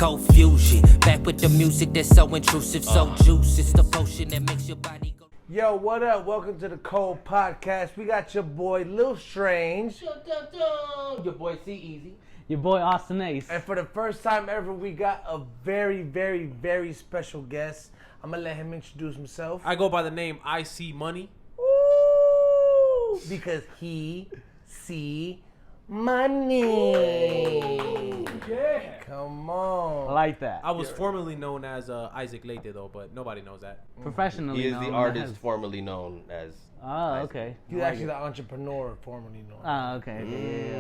confusion. Back with the music that's so intrusive, so juice. It's the potion that makes your body go. Yo, what up? Welcome to the Cold Podcast. We got your boy Lil Strange. Your boy C-Easy. Your boy Austin Ace. And for the first time ever, we got a very, very, very special guest. I'm going to let him introduce himself. I go by the name I See Money. Ooh, because he see money. Yeah. Come on. I like that. I was formerly known as Isaac Leite, though, but nobody knows that. Professionally He is known the artist as- formerly known as. Oh, okay. He's actually the entrepreneur formerly known. Oh, okay. Yeah.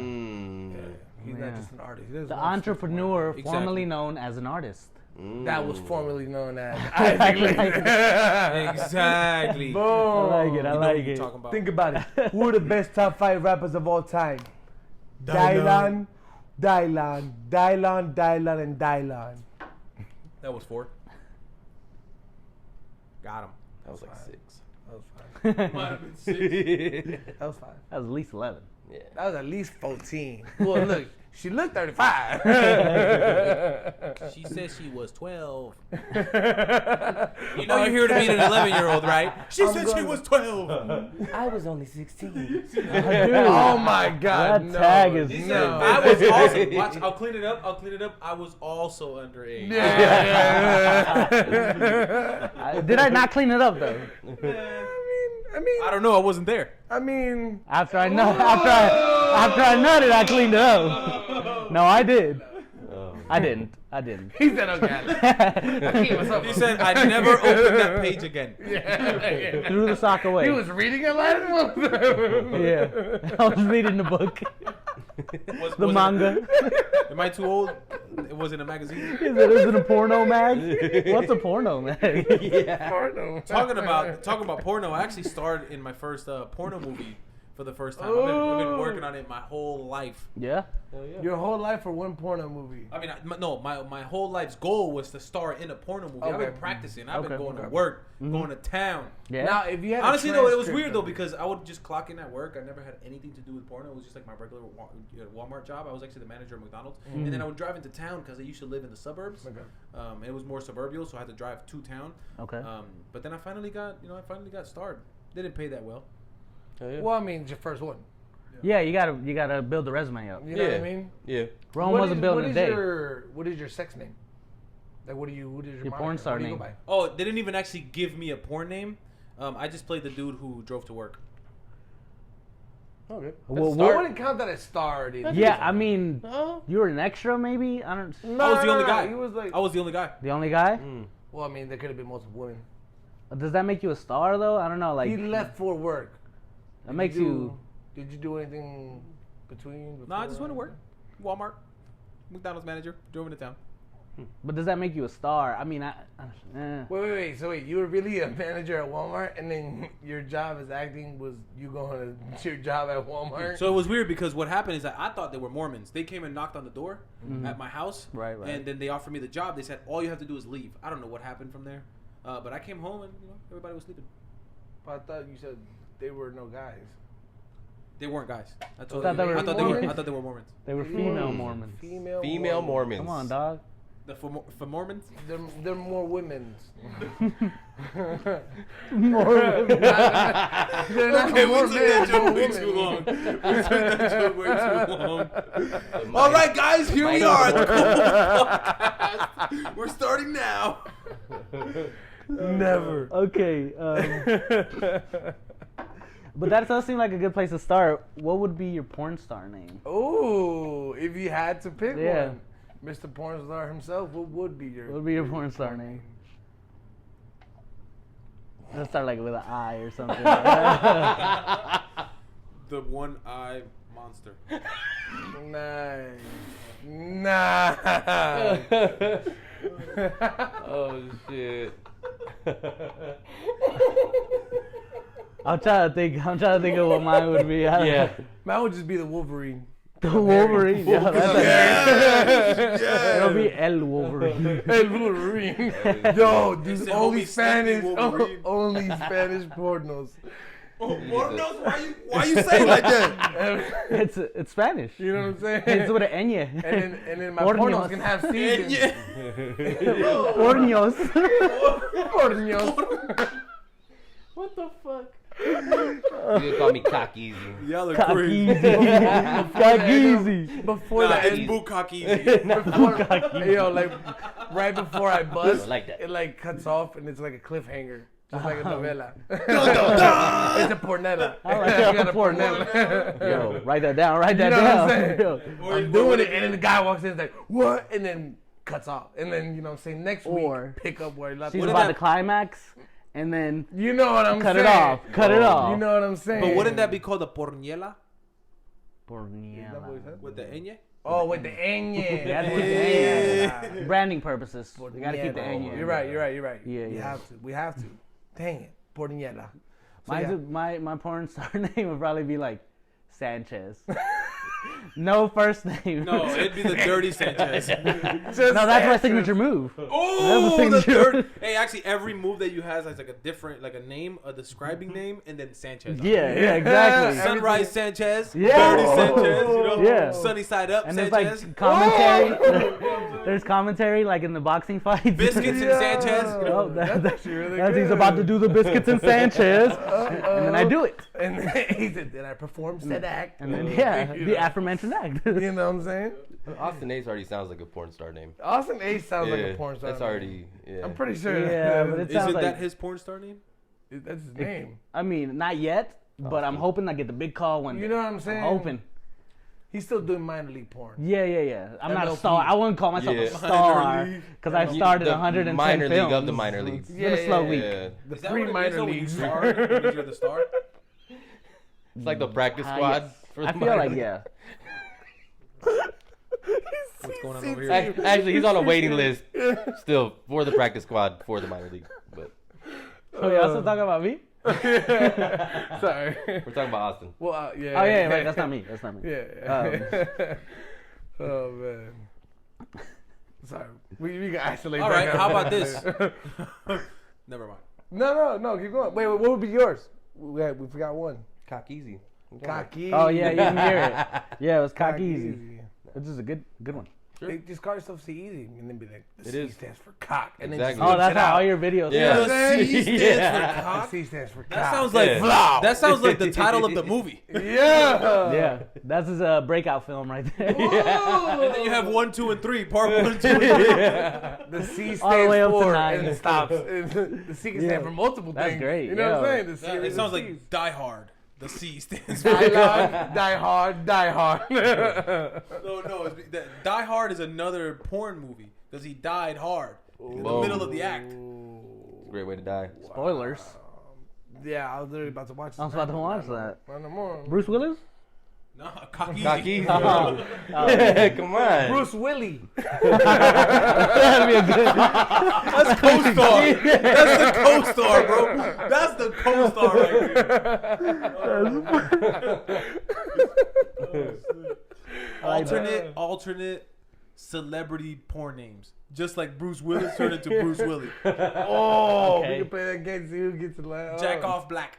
He's not just an artist. He doesn't The want entrepreneur Exactly. formerly known as an artist. that was formerly known as Isaac Leite. Exactly. Boom. I like it. I You know like what you're it. talking about. Think about it. Who are the best top 5 rappers of all time? Dylan. Dylan, and Dylan. That was 4. Got him. That was like 6. That was fine. Might have been 6. That was fine. That was at least 11. Yeah. That was at least 14. Well, look, she looked 35. She said she was 12. You know you're here to meet an 11-year-old, right? She said she was 12. I was only 16. Oh my God! That no, tag is- He no. said, I was also. Watch, I'll clean it up. I was also underage. Did I not clean it up though? I mean, I don't know. I wasn't there. After I nutted, I cleaned it up. No, I did. I didn't. he said, "Okay." He said, I never opened that page again. Threw the sock away. He was reading it last month. Yeah. I was reading the book. The manga. Am I too old? It wasn't a magazine. Is it a porno mag? What's a porno mag? Yeah. Talking about porno, I actually starred in my first porno movie for the first time. I've been working on it my whole life. Yeah. Your whole life for one porno movie. I mean, my whole life's goal was to star in a porno movie. I've Okay. been practicing. I've been Okay. going to work, going to town. Yeah. Now, if you had Honestly, a though, it was transcript weird though of it- because I would just clock in at work. I never had anything to do with porno. It was just like my regular Walmart job. I was actually the manager of McDonald's, and then I would drive into town because I used to live in the suburbs. Okay. It was more suburbial, so I had to drive to town. Okay. But then I finally got starred. Didn't pay that well. Well, I mean, it's your first one. Yeah, you gotta build the resume up. You know what I mean? Yeah. Rome wasn't built in a day. What is your sex name? Like, what is your Your porn moniker? star What do you name. go by? Oh, they didn't even actually give me a porn name. I just played the dude who drove to work. Okay. Well, I wouldn't count that as star, dude. Yeah, I mean, you were an extra maybe. I don't. No, I was the only no, guy. He was like, I was the only guy. The only guy. well, I mean, there could have been multiple women. Does that make you a star though? I don't know. Like He left for work. that makes you. Did you do anything between? No, I just went to work. Walmart, McDonald's manager, drove into town. But does that make you a star? I mean, Wait. So you were really a manager at Walmart, and then your job as acting was you going to your job at Walmart? So it was weird because what happened is that I thought they were Mormons. They came and knocked on the door at my house. Right. And then they offered me the job. They said, all you have to do is leave. I don't know what happened from there. But I came home and everybody was sleeping. But I thought you said they were no guys. They weren't guys. I I thought they were thought they were Mormons. They were female Mormons. Female Mormons. Come on, dog. For Mormons? They're more women's. Mormons. They're not Okay, we more took that men, joke more way women. too long. We took that joke way too long. All right, guys, here we are at the podcast. We're starting now. Never. Okay. But that does seem like a good place to start. What would be your porn star name? Ooh, if you had to pick Yeah. one, Mr. Pornstar himself, what would be your? What would be your porn star name? Let's start like with an I or something. The one-eye monster. Nice. Oh shit. I'm trying to think of what mine would be. Yeah. Mine would just be the Wolverine. The Wolverine. Yeah, that's Yeah. It'll be El Wolverine. Hey, Wolverine. Yo, dude, said only homie Stinky Spanish, Wolverine. only Spanish pornos. Pornos? Why you saying like that? It's Spanish. You know what I'm saying? It's with an ñ. And then my Pornos. pornos can have seasons. Pornos. Pornos. What the fuck? You can call me cock easy. Y'all are Cock crazy. easy. Cock easy. Before Nah, the it's end, bukkake easy. yo, like right before I bust, I like that. it like cuts off and it's like a cliffhanger, just like a novela. It's a pornella. I like You that. got a pornella. Yo, write that down. Write that You know what I'm down. saying? Yo. I'm doing it, and then the guy walks in, and is like, "What?" And then cuts off, and then you know what I'm saying, next Or week pick up where he left. She's What off. if about that- to climax, and then You know what I'm cut saying? it off. Cut it off. You know what I'm saying? But wouldn't that be called a porniela Porniela. with the ñ? Oh, with the ñ. Yeah, with the Yeah. ñ. Branding purposes. You gotta keep the ñ. You're right. You're right. Yeah, We yeah. have to. We have to. Dang it, porniela. So, Mine's yeah. my porn star name would probably be like Sanchez. No first name. No, it'd be the Dirty Sanchez. Just No, that's my Sanchez. signature move. Oh, That was the the signature. third. Hey, actually, every move that you has like a different, like a name, a describing name, and then Sanchez. Yeah, yeah, exactly. Sunrise Sanchez, Yeah. Dirty Sanchez, you know, Yeah. Sunny Side Up And there's Sanchez, like commentary. There's commentary like in the boxing fights. Biscuits and Sanchez. You know, Oh, That's actually really as good. he's about to do the biscuits and Sanchez, and then I do it. And he said, "Did I perform said act?" And then yeah, You the know. aforementioned act. You know what I'm saying? Austin Ace already sounds like a porn star name. Austin Ace sounds like a Yeah, porn star. That's already. Yeah. I'm pretty sure. Yeah, but it sounds isn't like. that his porn star name? that's his name. I mean, not yet, but I'm hoping I get the big call one day. You know what I'm saying? I'm hoping. He's still doing minor league porn. Yeah, yeah, yeah. I'm not a MLP. star. I wouldn't call myself Yeah. a star Minor because I You- started the 110 minor films. league of the minor leagues. It's been a slow week. Yeah. The Is that what it is pre-minor though, when you leagues. star? It means you're the star? It's like the practice squad. Yes. For the I feel minor like league. yeah. What's going on over here? Actually, he's on a waiting list still for the practice squad for the minor league. But So you also talking about me? Sorry. we're talking about Austin. Well, yeah. Oh yeah, right. That's not me. That's not me. Yeah. Oh man. Sorry. We can isolate. All back right, up. how about this? Never mind. No. Keep going. Wait. What would be yours? We forgot one. Cock easy. Cocky. Oh yeah, you didn't hear it. Yeah, it was cock easy. Which is a good one. They just call yourself C Easy and then be like, the It C is. stands for cock. And Exactly. then Oh, just that's switch it how out. all your videos. Yeah. sound. The C stands Yeah. for cock. C stands for cock. That sounds like Yeah. that sounds like the title of the movie. Yeah. Yeah, that's his breakout film right there. And then you have 1, 2, and 3. Part 1, 2, and 3. The C stands All the way up to for 9. and it stops. The C can Yeah. stand for multiple That's things. great, You know what I'm yeah. saying? The C It sounds Cs. like Die Hard. The C stands for. Die hard, die hard. No, Die Hard is another porn movie because he died hard in the Whoa. middle of the act. It's a great way to die. Spoilers. Yeah, I was literally about to watch. I was about to watch that. No more. Bruce Willis? No, cocky. Cock easy. Oh. Come on. Bruce Willie. That'd be a good. That's co-star. That's the co-star, bro. That's the co-star right there. Alternate celebrity porn names. Just like Bruce Willis turned into Bruce Willie. Oh, Okay. we can play that game. See who gets the last. Jack off black.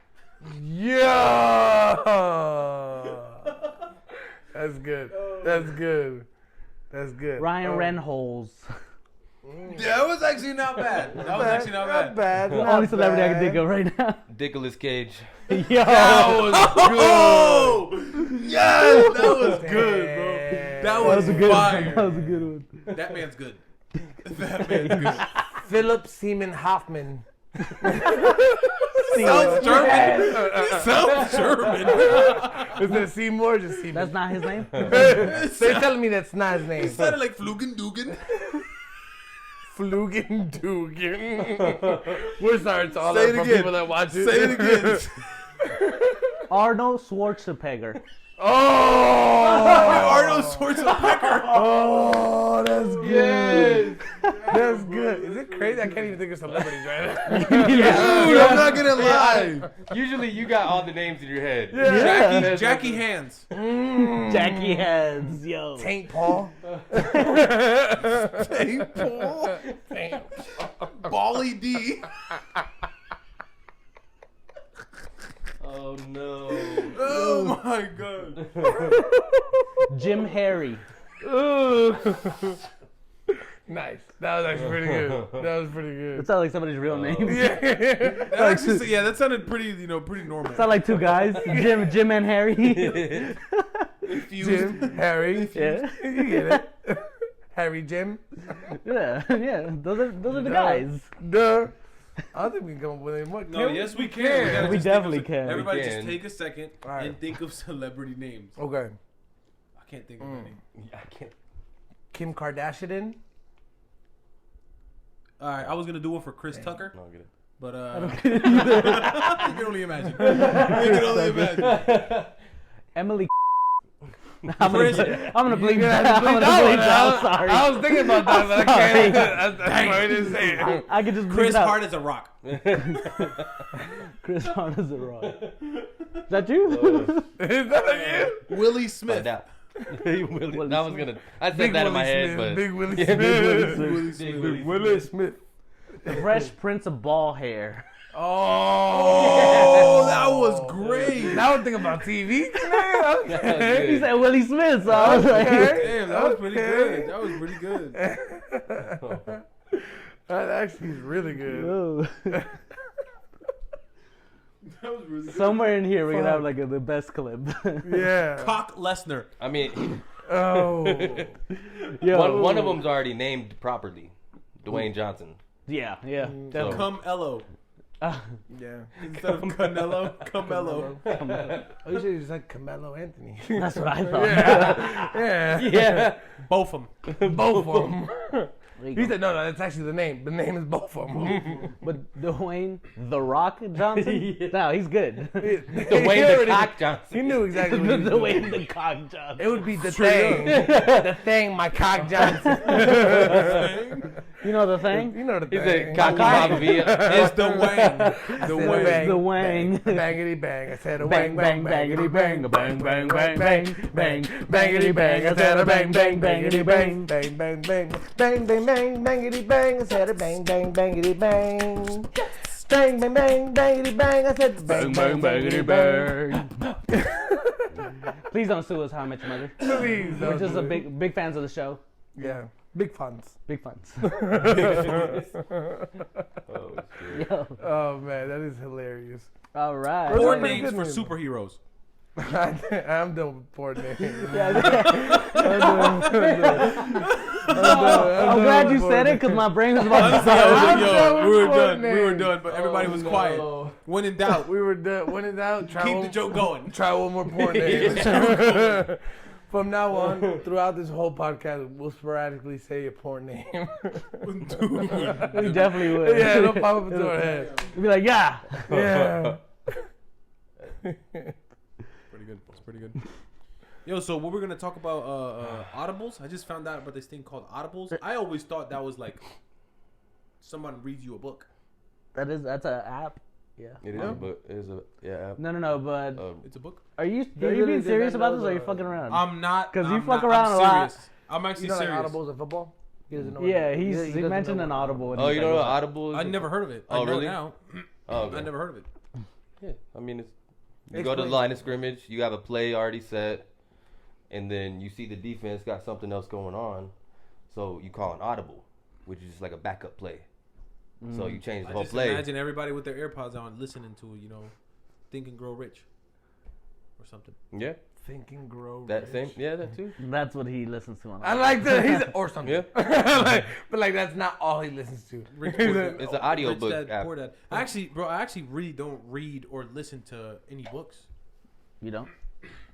Yeah. That's good. That's good. That's good. Ryan Oh. Reynolds. Yeah, that was actually not bad. That was actually not bad. Not bad. The not only celebrity I can bad. think of right now. Nicolas Cage. Yo. Oh! Yes! That was good, bro. That That was was a good one. fire. That was a good one. That man's good. That man's good. Philip Seaman Hoffman. Sounds German. Sounds German. Is it Seymour or just Seaman? That's not his name? They're telling me that's not his name. It sounded like Flugendugen. Flugendugen. We're sorry to all Say the it again. people that watch it. Say it again. Arnold Schwarzenegger. Oh! Arnold Schwarzenegger. Oh, that's good. That's good. Is it crazy? I can't even think of celebrities right now. Dude, I'm not gonna lie. Usually you got all the names in your head. Yeah. Jackie Hands. Jackie Heads. Yo. Taint Paul. Hey, Paul. Bally D. Oh no. Oh my god. Jim Harry. Nice. That was actually pretty good. That was pretty That good. sounds like somebody's real name. Yeah. That actually, yeah, that sounded pretty, pretty normal. Sound like two guys, Jim and Harry. Jim, Harry. Yeah. You get it. Harry, Jim. Yeah. Those are the guys. Duh. I don't think we can come up with any more. No, yes, we can. gotta We just definitely think of- can. Everybody We just can. take a second Alright. and think of celebrity names. Okay. I can't think of any. I can't. Kim Kardashian. Alright, I was gonna do one for Chris Tucker, No, get it. but you can only imagine. You can only imagine. Emily. I'm Chris- gonna bleep that. Yeah, I'm gonna that one. bleep that. I'm sorry. I was thinking about that, but I Sorry. can't. That's why I didn't say it. I could just bleep Chris it out. Hart is a rock. Chris Hart is a rock. Is that you? Is that you? Willie Find Smith. out. I was gonna. I said Big that in my Willie head, Smith. but Big Willie Yeah, Smith. Big Willie Smith. Big Willie Smith. The Fresh Prince of Ball Hair. Oh, that was great. Now I'm thinking about TV. That was Okay. He good. said Willie Smith, so I was like, Damn, that was pretty Okay. good. That was pretty good. That actually is really good. "Whoa." That was really good. Somewhere in here we're gonna have Fuck. like the best clip. Yeah. Cock Lesnar. I mean, Oh. Yo. one of them's already named properly, Dwayne Johnson. Yeah. Definitely. So- Come Ello. Yeah. Instead of Canelo, Camelo. Oh, you should just like Carmelo Anthony. That's what I thought. Yeah. Yeah. Both of them. Both of them. There you He go. said, no, that's actually the name. The name is both of them. But Dwayne The Rock Johnson? No, he's good. Dwayne the Cock He Johnson. knew exactly what he was doing. Dwayne The Cock Johnson. It would be the thing. The thing, my cock Johnson. You know the thing? You know the He's thing. a Cocky Mama Villa. It's the Wang. The Bang. Wang. The Wang. Bangity bang. I said a Bang, wang, bang, bang, bangity bang, a bang, bang, bang, bang, bang, Bangity bang, I said a bang, bang, bangity bangity bang, bang, bang, bang, bang, bang, bang, bangity bang, I said a bang, bang, bangity bang. Bang, bang, bang, bangity bang, I said bang, bang, bangity bang. Please don't sue us, How I Met Your Mother. Please, We're don't just do a it. big fans of the show. Yeah, big funds. Big fans. Oh, shit. Yo. Oh man, that is hilarious. All right. Those Four are pretty names good for names. superheroes. I'm done with poor names. I'm glad you said it because my brain was about to Honestly, I start. was like, I'm done yo, we were with done. four We were names. done, but everybody was quiet. When in doubt, We were done. When in doubt, try keep one, the joke going. try one more poor name. From now on, throughout this whole podcast, we'll sporadically say a poor name. We definitely would. Yeah, it'll pop up into our head. We'd be like, yeah. Yeah. Pretty good. It's pretty good. Yo, so what we're gonna talk about? Audibles. I just found out about this thing called Audibles. I always thought that was like someone reads you a book. That's an app. Yeah. It is a book. It is a app. No, but It's a book. are you literally being did serious that about this know or are you the- fucking around? I'm not. 'Cause you I'm fuck not- around I'm a lot. serious. I'm actually You know, like serious. audibles in football? He doesn't know. Yeah, what- he doesn't mentioned know an what- audible. Oh, you don't know what Audible is? I never heard of it. Oh, I know really? now. Oh, okay. I never heard of it. Yeah, I mean, it's, you go to the Explain. line of scrimmage, you have a play already set, and then you see the defense got something else going on, so you call an audible, which is just like a backup play. So you change the I whole just play. imagine everybody with their AirPods on listening to, Think and Grow Rich or something. Yeah, Think and grow. that rich. same. Yeah, that too. That's what he listens to on. I like that. He's or something. Yeah. but that's not all he listens to. Rich He's Poor a- Dad. It's an audio Rich book Dad, app. Poor Dad. Actually, bro, I actually really don't read or listen to any books. You don't?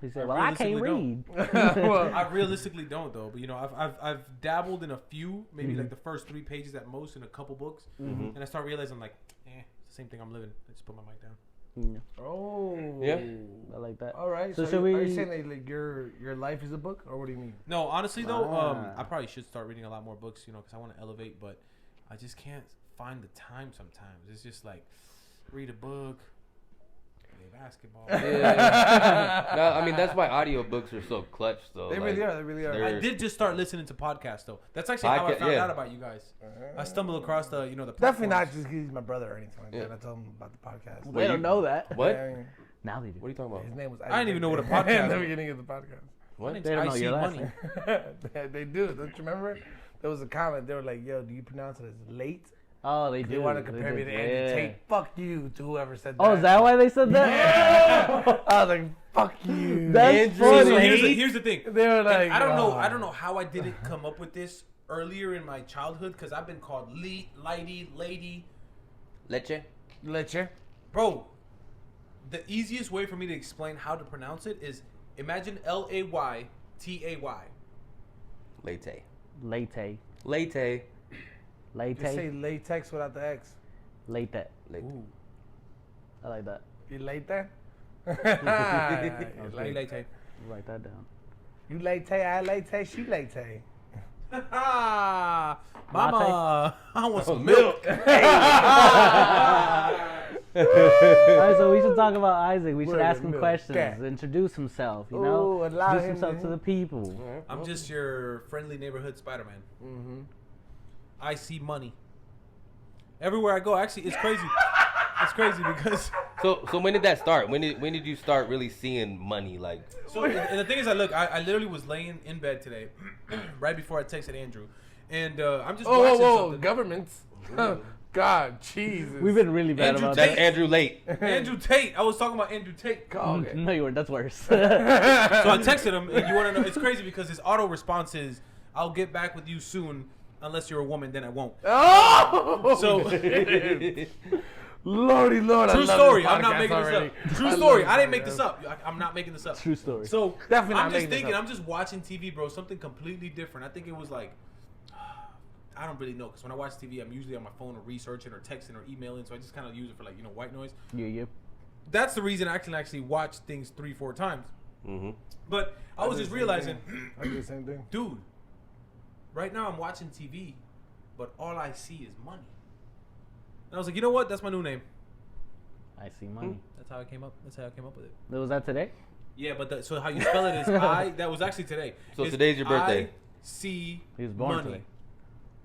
He said, I "Well, I can't realistically read." Well, I realistically don't though, but I've dabbled in a few, maybe like the first 3 pages at most in a couple books, and I start realizing like, it's the same thing I'm living. I just put my mic down. oh. Yeah. I like that. All right. So So, should are we- you saying that like your life is a book, or what do you mean? No, honestly though, Ah. I probably should start reading a lot more books, because I want to elevate, but I just can't find the time sometimes. It's just like read a book, play basketball. Yeah. No, I mean that's why audiobooks are so clutch though. They like, really are. They really are. they're- I did just start listening to podcasts though. That's actually how I Podca- found yeah. out about you guys. I stumbled across the Definitely not platforms. just because he's my brother or anything like Yeah. that. I told him about the podcast. They don't know that. What? Yeah, Now they do. What are you talking about? His name was. I didn't even know what a Isaac podcast in the was. beginning of the podcast. What? They don't know I see your last money. name. They do. Don't you remember? There was a comment. They were like, "Yo, do you pronounce it as late?" Oh, they do. They want to They compare me did. to Andrew Tate. Fuck you to whoever said that. Oh, is that why they said that? Yeah. I was like, "Fuck you." That's Andrew So funny. here's the thing. They were like, And I don't know how I didn't come up with this earlier in my childhood because I've been called lighty, lady. Leche. Leche. Bro, the easiest way for me to explain how to pronounce it is imagine Laytay. Latte. Latte. Latte. Just say Latte. latex without the X. Latte. Latte. I like that. You late that? Lay latte. Write that down. You late, I late, she late. Mama, I want some milk. All right, so we should talk about Isaac. We should Word ask of him milk. questions, Okay. introduce himself, you Ooh, know? allow Introduce him himself to- to the people. I'm just your friendly neighborhood Spider-Man. Mm-hmm. I see money. Everywhere I go, actually, it's crazy. It's crazy because... So when did that start? When did you start really seeing money? Like, So, and the thing is, I literally was laying in bed today, right before I texted Andrew. And I'm just Oh, watching whoa, something. Governments. God, Jesus. We've been really bad Andrew about that's Tate. that. Andrew Late. Andrew Tate. I was talking about Andrew Tate. Oh, okay. No, you weren't. That's worse. So I texted him, and you want to know? It's crazy because his auto response is, "I'll get back with you soon. Unless you're a woman, then I won't." Oh! So Lordy Lord, I true love story. this I'm not podcast making already. this up. True I story. love I didn't this, make this man. up. I'm not making this up. True story. So Definitely not I'm just making this thinking. up. I'm just watching TV, bro. Something completely different. I think it was like. I don't really know because when I watch TV, I'm usually on my phone or researching or texting or emailing, so I just kind of use it for like white noise. Yeah. That's the reason I can actually watch things 3-4 times. Mm-hmm. But I was just realizing, I do the same thing. dude, right now I'm watching TV, but all I see is money. And I was like, you know what? That's my new name. I see money. That's how I came up. That's how I came up with it. Was that today? Yeah, but so how you spell it is I. That was actually today. So It's today's your birthday. I see He was born money. today.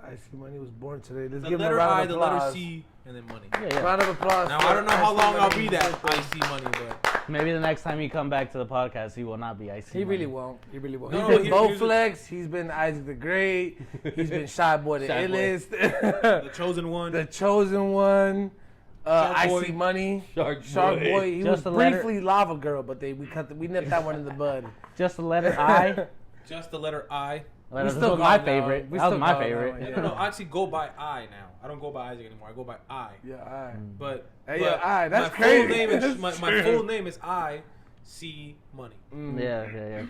I see money was born today. Let's The give him a letter round I, of the applause. letter C, and then money. Yeah. Round of applause. Now for I don't know how I See long I'll Money. be that I see money, but Maybe the next time you come back to the podcast, he will not be. I see. He money. really won't. He really won't. No, He's been here's the- Bowflex. He's been Isaac the Great. He's been Shy Boy the Shy Boy. Illest. the chosen one. The Chosen One. Shark I Boy. See Money. Shark Boy. He Just was a letter- briefly Lava Girl, but we nipped that one in the bud. Just the letter I. Just the letter I. That was still my got it, favorite. though. That was We my still got it, favorite. though, Yeah, no, I actually go by I now. I don't go by Isaac anymore. I go by I. Yeah, alright. But Hey, but yeah, I. That's my crazy. Full name is, That's my true. full name is I see money. Yeah.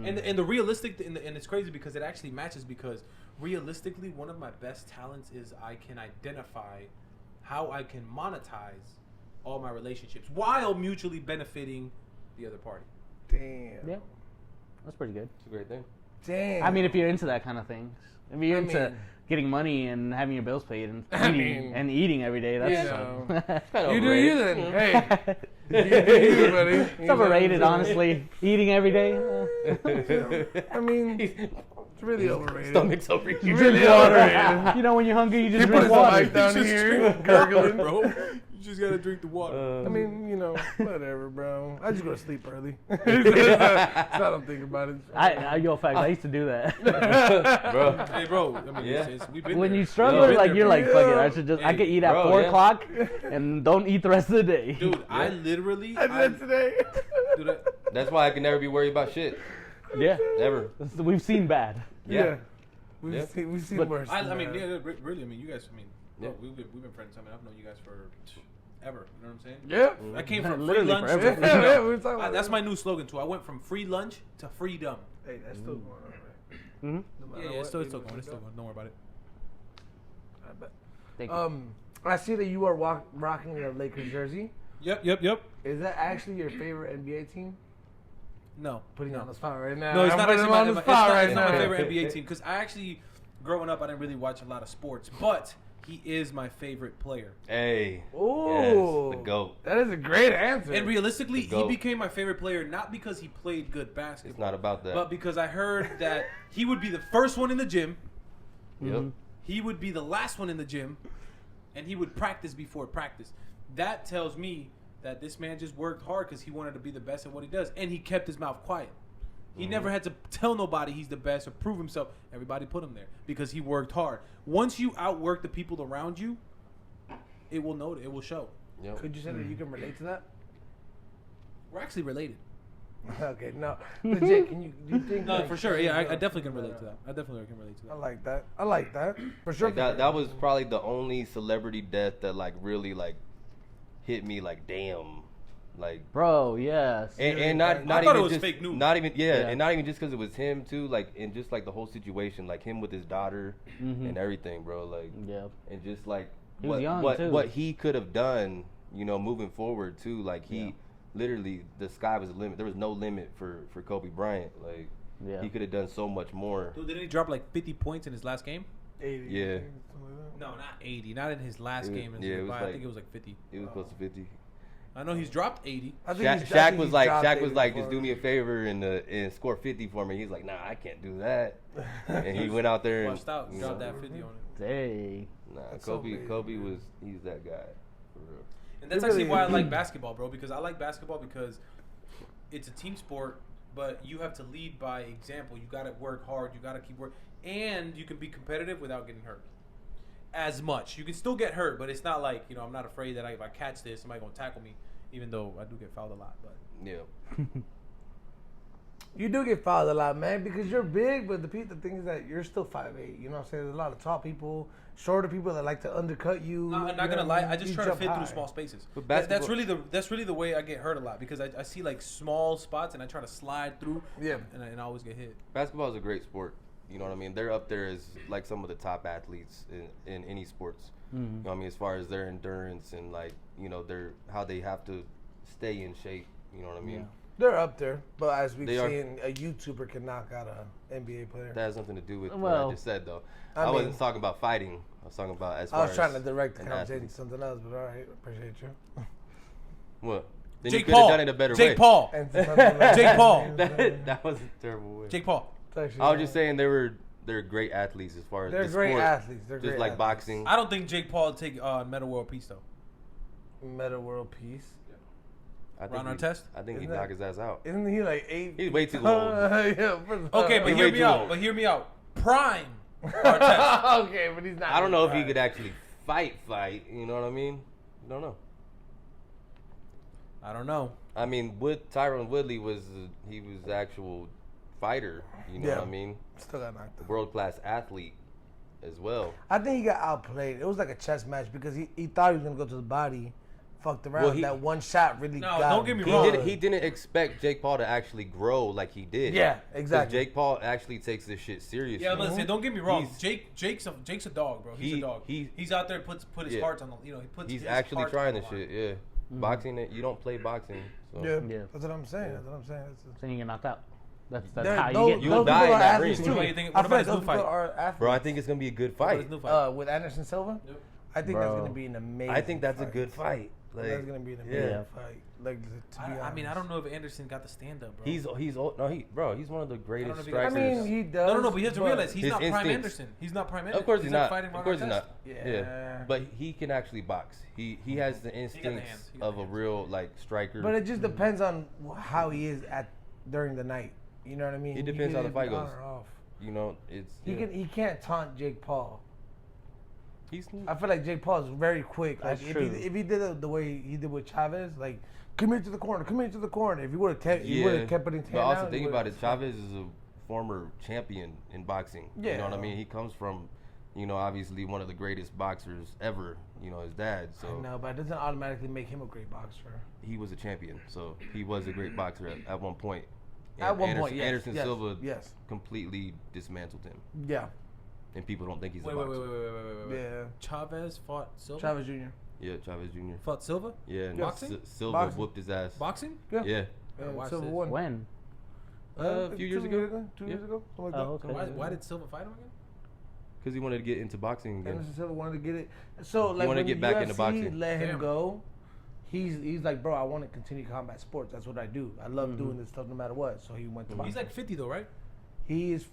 And the realistic and it's crazy because it actually matches because realistically one of my best talents is I can identify how I can monetize all my relationships while mutually benefiting the other party. Damn. Yeah. That's pretty good. It's a great thing. Damn. I mean, if you're into that kind of thing, if you're into mean- getting money and having your bills paid and I eating, mean, and eating every day, that's you know. Kinda You do you overrated. then. Hey. You do you, buddy. You It's know what I'm overrated, saying? honestly. Eating every day. I mean, it's really overrated. Stomach's overrated. You really overrated. You know, when you're hungry, you He just put drink his water. mic down here, gurgling. Bro, you just gotta drink the water. I mean, you know, whatever, bro. I just go to sleep early. So I don't think about it. Yo, facts, I used to do that. Bro. Hey, bro. I mean, Yeah. we've been When there. you struggle, We've been like there, you're bro. like, fuck it, I should just, I Hey, could eat at bro, 4 yeah. o'clock and don't eat the rest of the day. Dude, I literally I did that today. do that. That's why I can never be worried about shit. Yeah, Ever. we've seen bad. Yeah. We've Yeah. seen But- worse. I than mean, that. yeah, really. I mean, you guys. I mean, Yeah. we've been friends. I mean, I've known you guys for ever. You know what I'm saying? Yeah. I came from free Literally lunch. forever. To Yeah, freedom. yeah, we were talking about That's that. my new slogan too. I went from free lunch to freedom. Hey, that's still going on, right? Mm-hmm. No Yeah, matter yeah, what, it's still even going. if It's still going. Don't worry about it. I bet. Thank you. I see that you are rocking your Lakers jersey. Yep. Is that actually your favorite NBA team? No, Putting you on the spot right now. no, it's I'm not putting actually him on my, the it's spot not, right it's not my now. favorite NBA team because I actually, growing up, I didn't really watch a lot of sports, but he is my favorite player. Hey. Ooh, Yes, the GOAT. That is a great answer. And realistically, The he GOAT. became my favorite player not because he played good It's basketball, not about that. but because I heard that he would be the first one in the gym, Yep. he would be the last one in the gym, and he would practice before practice. That tells me that this man just worked hard because he wanted to be the best at what he does, and he kept his mouth quiet. He never had to tell nobody he's the best or prove himself. Everybody put him there because he worked hard. Once you outwork the people around you, it will know. It will show. Yep. Could you say that you can relate to that? We're actually related. Okay, no. Legit, do you think? No, like, for sure. Yeah, I definitely can relate to that. I definitely can relate to I that. like that. I like that. For sure. Like that was probably the only celebrity death that like really like hit me like damn. Like Bro, yes. and not I thought even it was just fake news. not even Yeah. and not even just because it was him too, like and just like the whole situation, like him with his daughter and everything, bro, like Yeah. and just like He was young, what too. what he could have done, you know, moving forward too, like he literally the sky was the limit. There was no limit for Kobe Bryant, like he could have done so much more. Dude, didn't he drop like 50 points in his last game? 80. Yeah. No, not 80. Not in his last It was- game. yeah, it was I like- think it was like 50. It was close to 50. I know he's dropped 80. I think Shaq was like, dropped Shaq was 80 like, before. just do me a favor and score 50 for me. He's like, nah, I can't do that. And he went out there and Washed out. you Dropped know, that 50 on it. Dang. Nah, That's so Kobe, crazy, Kobe man. he's that guy. For real. And that's It actually really why I is. like basketball, bro. Because I like basketball because it's a team sport, but you have to lead by example. You got to work hard. You got to keep working. And you can be competitive without getting hurt. As much. You can still get hurt, but it's not like, you know, I'm not afraid that if I catch this, somebody's going to tackle me, even though I do get fouled a lot. But Yeah. You do get fouled a lot, man, because you're big, but the thing is that you're still 5'8". You know what I'm saying? There's a lot of tall people, shorter people that like to undercut you. No, I'm you not know gonna what I lie. mean? I just You try to jump fit high. through small spaces. But That's basketball- that's really the way I get hurt a lot because I see like small spots and I try to slide through. Yeah. And I always get hit. Basketball is a great sport. You know what I mean? They're up there as like some of the top athletes in any sports. You know what I mean? As far as their endurance and like, you know, how they have to stay in shape. You know what I mean? They're up there, but as we've They are- seen, a YouTuber can knock out a NBA player. That has nothing to do with what Well, I just said, though. I I wasn't mean- talking about fighting. I was talking about as far I was as trying to direct the an conversation athlete. to something else, but all right, appreciate you. What? Then Jake you could have Paul. done it a better Jake way. Paul. And to something else. Jake Paul. that was a terrible way. Jake Paul. It's actually- I was just saying they're great athletes as far as They're the great sport, athletes. They're just great like athletes. boxing. I don't think Jake Paul would take Meta World Peace though. Meta World Peace. I think Ron he- Artest? I think he'd Isn't knock that- his ass out. Isn't he like 8? He's way too old. Yeah, first of all- Okay, but He's hear way me too out. old. But hear me out. Prime Artest. Okay, but he's not. I don't know if he right. could actually fight. You know what I mean? Don't know. I don't know. I mean, Tyron Woodley he was the actual fighter. You know Yeah. what I mean? Still got knocked out. World class athlete as well. I think he got outplayed. It was like a chess match because he thought he was gonna go to the body, fucked around. Well, he- that one shot really No, got don't him get me He wrong. good. didn't expect Jake Paul to actually grow like he did. Yeah, 'Cause exactly. Jake Paul actually takes this shit seriously. Yeah, listen. Don't get me wrong. He's- Jake's a dog, bro. He's a dog. He's out there put his Yeah. heart on the. You know, he puts. He's his actually heart trying on the this line. shit. Yeah, boxing. You don't play boxing. So. Yeah, Yeah. that's what I'm saying. That's what I'm saying. That's So you get knocked out. That's They're- how you those- get. You those will die people in are that athletes ring. too. What do you think- I what feel about like his those new people fight? are athletes. Bro, I think it's gonna be a good What fight. is new fight? With Anderson Silva, Yep. I think that's Bro. gonna be an amazing. I think that's a fight. good fight. Like, That's gonna be an yeah. amazing fight. Like to be honest. I mean, I don't know if Anderson got the stand up, bro. He's old. No, he's one of the greatest know if he got- I strikers. mean, he does. no, but you have to realize he's His not Prime instincts. Anderson. He's not Prime Anderson. Of course he's like not. fighting Of Ron course he's Artest. not. Yeah. But he can actually box. He has the instincts hands. He got of the a hands. real like striker. But it just depends on how he is during the night. You know what I mean? It He depends can how the fight be on goes. or off. you know, it's He can't taunt Jake Paul. He's I feel like Jake Paul is very quick. Like That's if true. he did it the way he did with Chavez, like come here to the corner, come here to the corner. If he would have kept putting 10 But also down, think he about would've- it. Chavez is a former champion in boxing. You know what I Yeah. mean? He comes from, you know, obviously one of the greatest boxers ever. You know, his dad. So No, but it doesn't automatically make him a great boxer. he was a champion. So he was a great boxer at one point. At And one point, yes, Anderson yes, Silva yes. completely dismantled him, Yeah, and people don't think he's Wait, a wait, boxer. wait. yeah. Chavez fought Silva. Chavez Jr. Yeah, Chavez Jr. Fought Silva. Yeah, and Boxing? Silva Boxing. whooped his ass. Boxing. Yeah, Yeah, Yeah, watch Silva this. won. When? a few years ago. 2 Yeah. years ago, something like Oh, that. okay. Why did Silva fight him again? Because he wanted to get into boxing again. Anderson Silva wanted to get it. So like wanted when to get the back UFC into boxing. let him Damn. go, he's like, bro, I want to continue combat sports. That's what I do. I love doing this stuff no matter what. So he went to boxing. He's like 50 though, right? He is.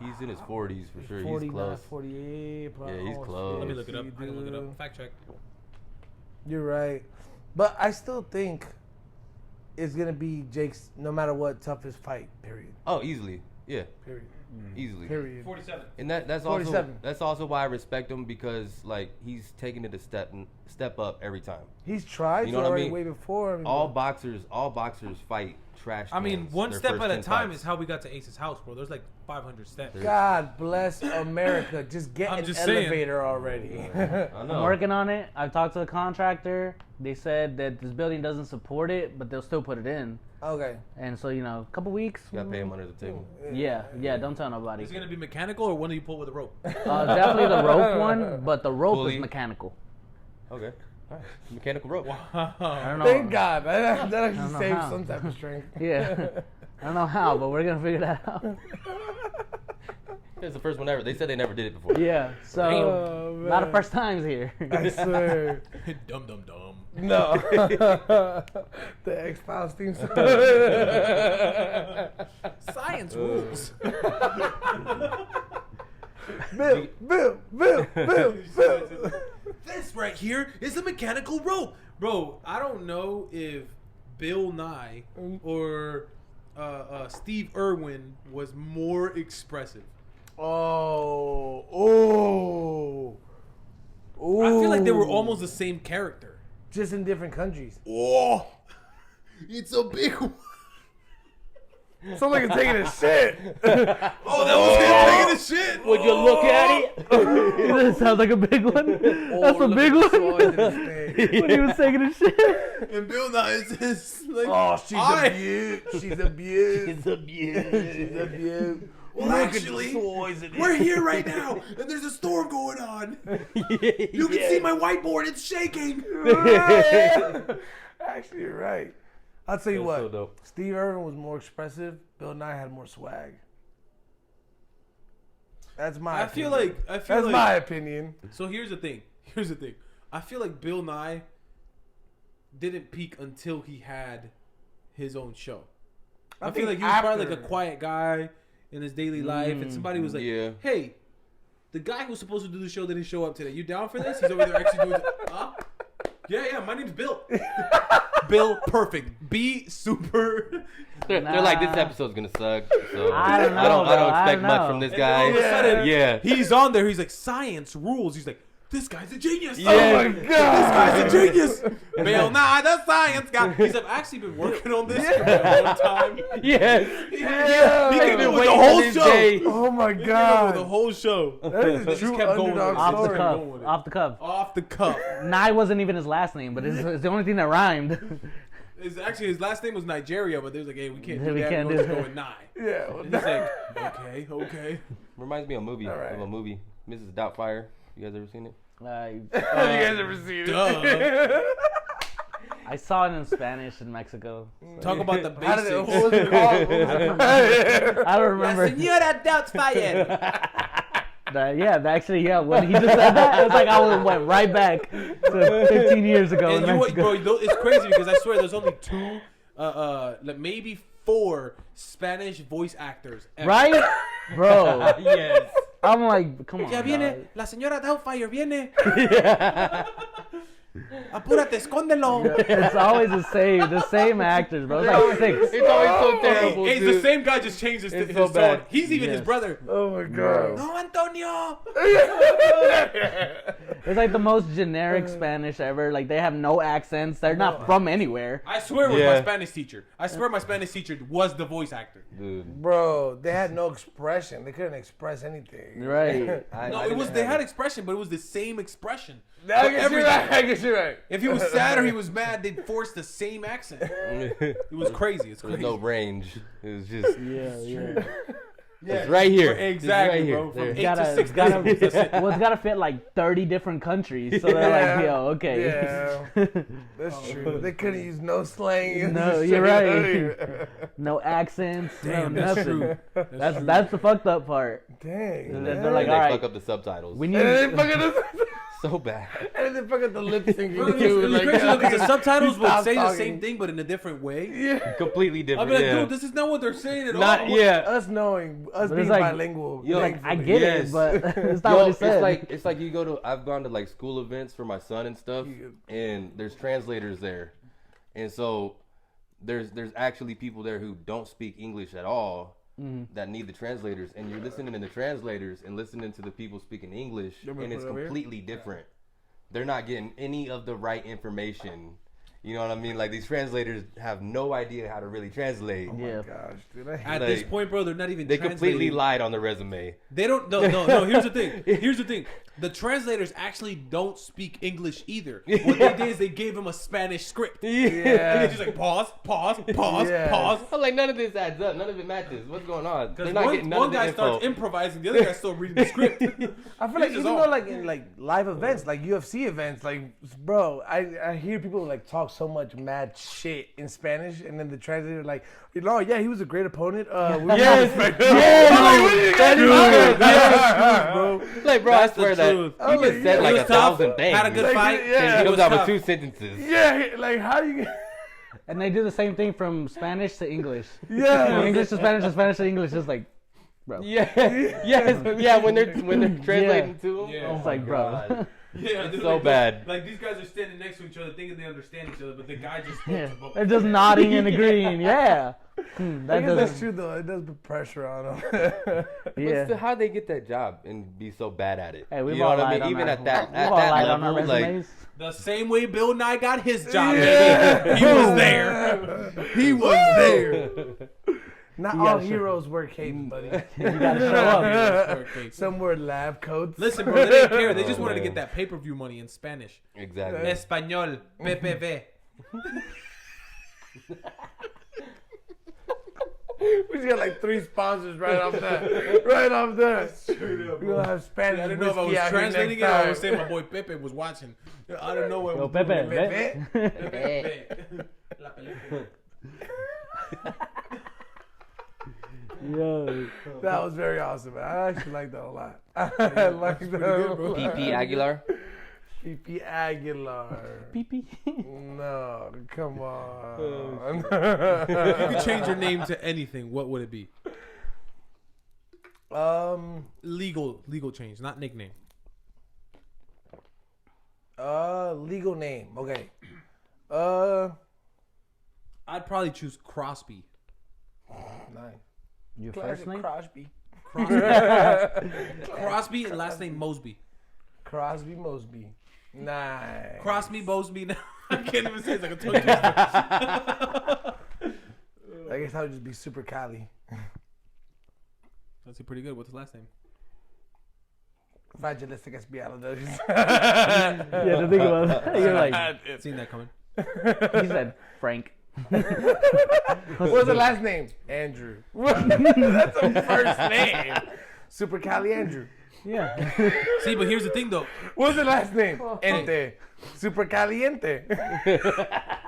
He's in his 40s for sure. 49, He's close. 48. Yeah, he's almost close. Let me look it up. 50, I can look it dude. up. Fact check. You're right. But I still think it's gonna be Jake's, no matter what, toughest fight. Period. Oh, easily. Yeah, Period. easily. Period. 47. And that's 47. also why I respect him, because like he's taking it a step up every time. He's tried You know to what I already mean? way before. I mean, All boxers fight trash. I mean, cans one their step first at a 10 time fights. is how we got to Ace's house, bro. There's like 500 steps. God bless America. Just get I'm an just saying. elevator already. I I'm know. working on it. I've talked to the contractor. They said that this building doesn't support it, but they'll still put it in. Okay. And so, a couple weeks. You gotta pay him under the table. Yeah, don't tell nobody. Is it gonna be mechanical or one that you pull with a rope? Definitely the rope one, but the rope Pulley. is mechanical. Okay. All right. Mechanical rope. I don't know. Thank God. That actually know saves how. some type of strength. Yeah. I don't know how, but we're gonna figure that out. It's the first one ever. They said they never did it before. Yeah. So Oh, a lot of man. first times here. I swear. Dum dum dum. No. The X-Files theme song. Science rules. Bill. This right here is a mechanical rope, bro. I don't know if Bill Nye or Steve Irwin was more expressive. Oh. I feel like they were almost the same character. just in different countries. Oh, it's a big one. Sounds like it's taking a shit. Oh, that was him taking a shit. Would you look at it? That sounds like a big one. That's a big one. When he was taking a shit. And Bill Nye is just like, Oh, she's I- a beaut. She's a beaut. It's a beaut. She's a beaut. Well, actually, we're here right now, and there's a storm going on. You can see my whiteboard; it's shaking. Actually, you're right. I'll tell you That's what. so dope. Steve Irwin was more expressive. Bill Nye had more swag. That's my. I feel opinion. like That's my opinion. So here's the thing. I feel like Bill Nye didn't peak until he had his own show. I feel think like he was probably after- like a quiet guy in his daily life, and somebody was like, Yeah. "Hey, the guy who's supposed to do the show didn't show up today. You down for this? He's over there actually doing it." Huh? Yeah. My name's Bill. Bill, perfect. Be super. They're like, this episode's gonna suck. So I don't know, I don't bro. I expect don't much know. from this And then all guy. of a sudden, Yeah. he's on there. He's like, science rules. He's like, this guy's a genius. Yeah. Oh my This god. guy's a genius. Bill Nye, the science guy. He's like, I've actually been working on this for a long time. Yes. Yeah. He came in with the waiting whole for this show. day. Oh my With the god. whole show. That is a Just true kept going with underdog it. Off the story. cuff. Going with it. Off the cuff. Off the cuff. Nye wasn't even his last name, but it's the only thing that rhymed. Actually, his last name was Nigeria, but they was like, hey, we can't do We that. can't We're do just that. going Nye. Yeah. Well, And he's like, okay. Reminds me of a movie. All right. Of a movie, Mrs. Doubtfire. You guys ever seen it? have you guys ever seen it? Duh. I saw it in Spanish in Mexico. Talk about the How did it, basics. what was it called? What was it? I don't remember. Señora Doubtfire. Actually, when he just said that, it's like I went right back to 15 years ago in And you, Mexico. bro, it's crazy because I swear there's only two, like maybe 4 Spanish voice actors. Ever. Right? Bro. Yes. I'm like, come on. Ya dog. viene, la señora Doubtfire viene. Apúrate, escóndelo. It's always the same actors, bro. It's like 6. It's always so terrible. Hey, it's dude. the same guy, just changed his It's tone. so bad. He's even his Yes. brother. Oh my god. No, Antonio. It's like the most generic Spanish ever. Like they have no accents. They're not from anywhere. I swear it was Yeah. my Spanish teacher. I swear my Spanish teacher was the voice actor. Dude. Bro, they had no expression. They couldn't express anything. Right. No, it was they had expression, but it was the same expression. I For guess you're everything. right. I guess you're right. If he was sad or he was mad, they'd force the same accent. It was crazy. It's There's crazy. no range. It was just. Yeah. It's right here. Exactly, It's right bro. From here. 8 Gotta, to 6 gotta, decibels, that's it. well, it's gotta fit like 30 different countries. So they're like, yo, okay. Yeah. That's true. They couldn't use no slang. No, you're right. No accents. Damn, no that's nothing. true. That's the fucked up part. Dang. And man. they're like, They all right, fuck up the subtitles. we And then need. they fucking So bad. And then fucking the lip syncing Bro, too. it's crazy though, 'cause the subtitles would stop say the talking. same thing, but in a different way. Yeah. Completely I'd different. be like, yeah. dude, this is not what they're saying at Not all. yeah. Us knowing, us But being it's like- bilingual. Yo, Like, I thankfully. get Yes. it, but it's not Yo, what he said. it's like you go to. I've gone to like school events for my son and stuff, Yeah. and there's translators there, and so there's actually people there who don't speak English at all that need the translators, and you're listening to the translators and listening to the people speaking English, and it's completely different. They're not getting any of the right information. You know what I mean? Like, these translators have no idea how to really translate. Yeah. Gosh, dude, I At Like, this point, bro, they're not even They translating. completely lied on the resume. They don't. No. Here's the thing. Here's the thing. The translators actually don't speak English either. What they did is they gave them a Spanish script. Yeah. It's just like pause, Yeah. pause. I'm like, none of this adds up. None of it matches. What's going on? They're Because not getting none one of the guy info. starts improvising, the other guy's still reading the script. I feel like This is even all. though like in like live events, like UFC events, like bro, I hear people like talk so much mad shit in Spanish, and then the translator like, oh yeah, he was a great opponent. Yes, bro. Like, bro, That's I the swear that truth. you just said He like was a tough, 1,000 things. had a good Like, fight. yeah. And He he comes was out with tough. 2 sentences. Yeah, like how you? And they do the same thing from Spanish to English. Yeah. From English to Spanish to Spanish to English. It's like, bro. Yeah, yes, yeah. When they're translating to them, Yeah. It's like, bro. God. Yeah, It's they're so like, bad. Like these guys are standing next to each other, thinking they understand each other, but the guy just Yeah. spoke to both. They're just nodding and agreeing. Yeah. I That guess that's doesn't. true though. It does put pressure on them. But Yeah. still, how'd they get that job and be so bad at it? Hey, we've you know all what I lied mean? on Even our, at that we've all lied on our level, like, resumes. The same way Bill Nye got his job. Yeah. Baby. He was there. He was there. Not You all gotta show- heroes wear capes, buddy. You gotta show up. Some wear lab coats. Listen, bro, they didn't care. They just wanted to get that pay-per-view money in Spanish. exactly. Español, PPV. We just got like 3 sponsors right off that. Right off that. We're gonna have Spanish I didn't know if I was whiskey out here translating it next or I time. was saying my boy Pepe was watching. I don't know what Yo, was Pepe. doing. Pepe. Pepe. La película. Yo. That was very awesome, man. I actually like that a lot. I like that a lot. PP Aguilar. PP Aguilar. Pee-pee. No, come on. If you could change your name to anything, what would it be? Legal change, not nickname. Legal name. Okay. I'd probably choose Crosby. Nice. Your first name? Crosby. Crosby and last name Mosby. Crosby Mosby. Nice. Crosby Mosby. Now I can't even say it's like a tongue twister. I guess I would just be Super Cali. That's pretty good. What's his last name? Evangelistic Espialadores. Yeah, to think about it. You're like, Seen that coming. he said Frank. What's the last name? Andrew. That's a first name. Super Cali Andrew. Yeah. See, but here's the thing though. What's the last name? Ente. Super Caliente.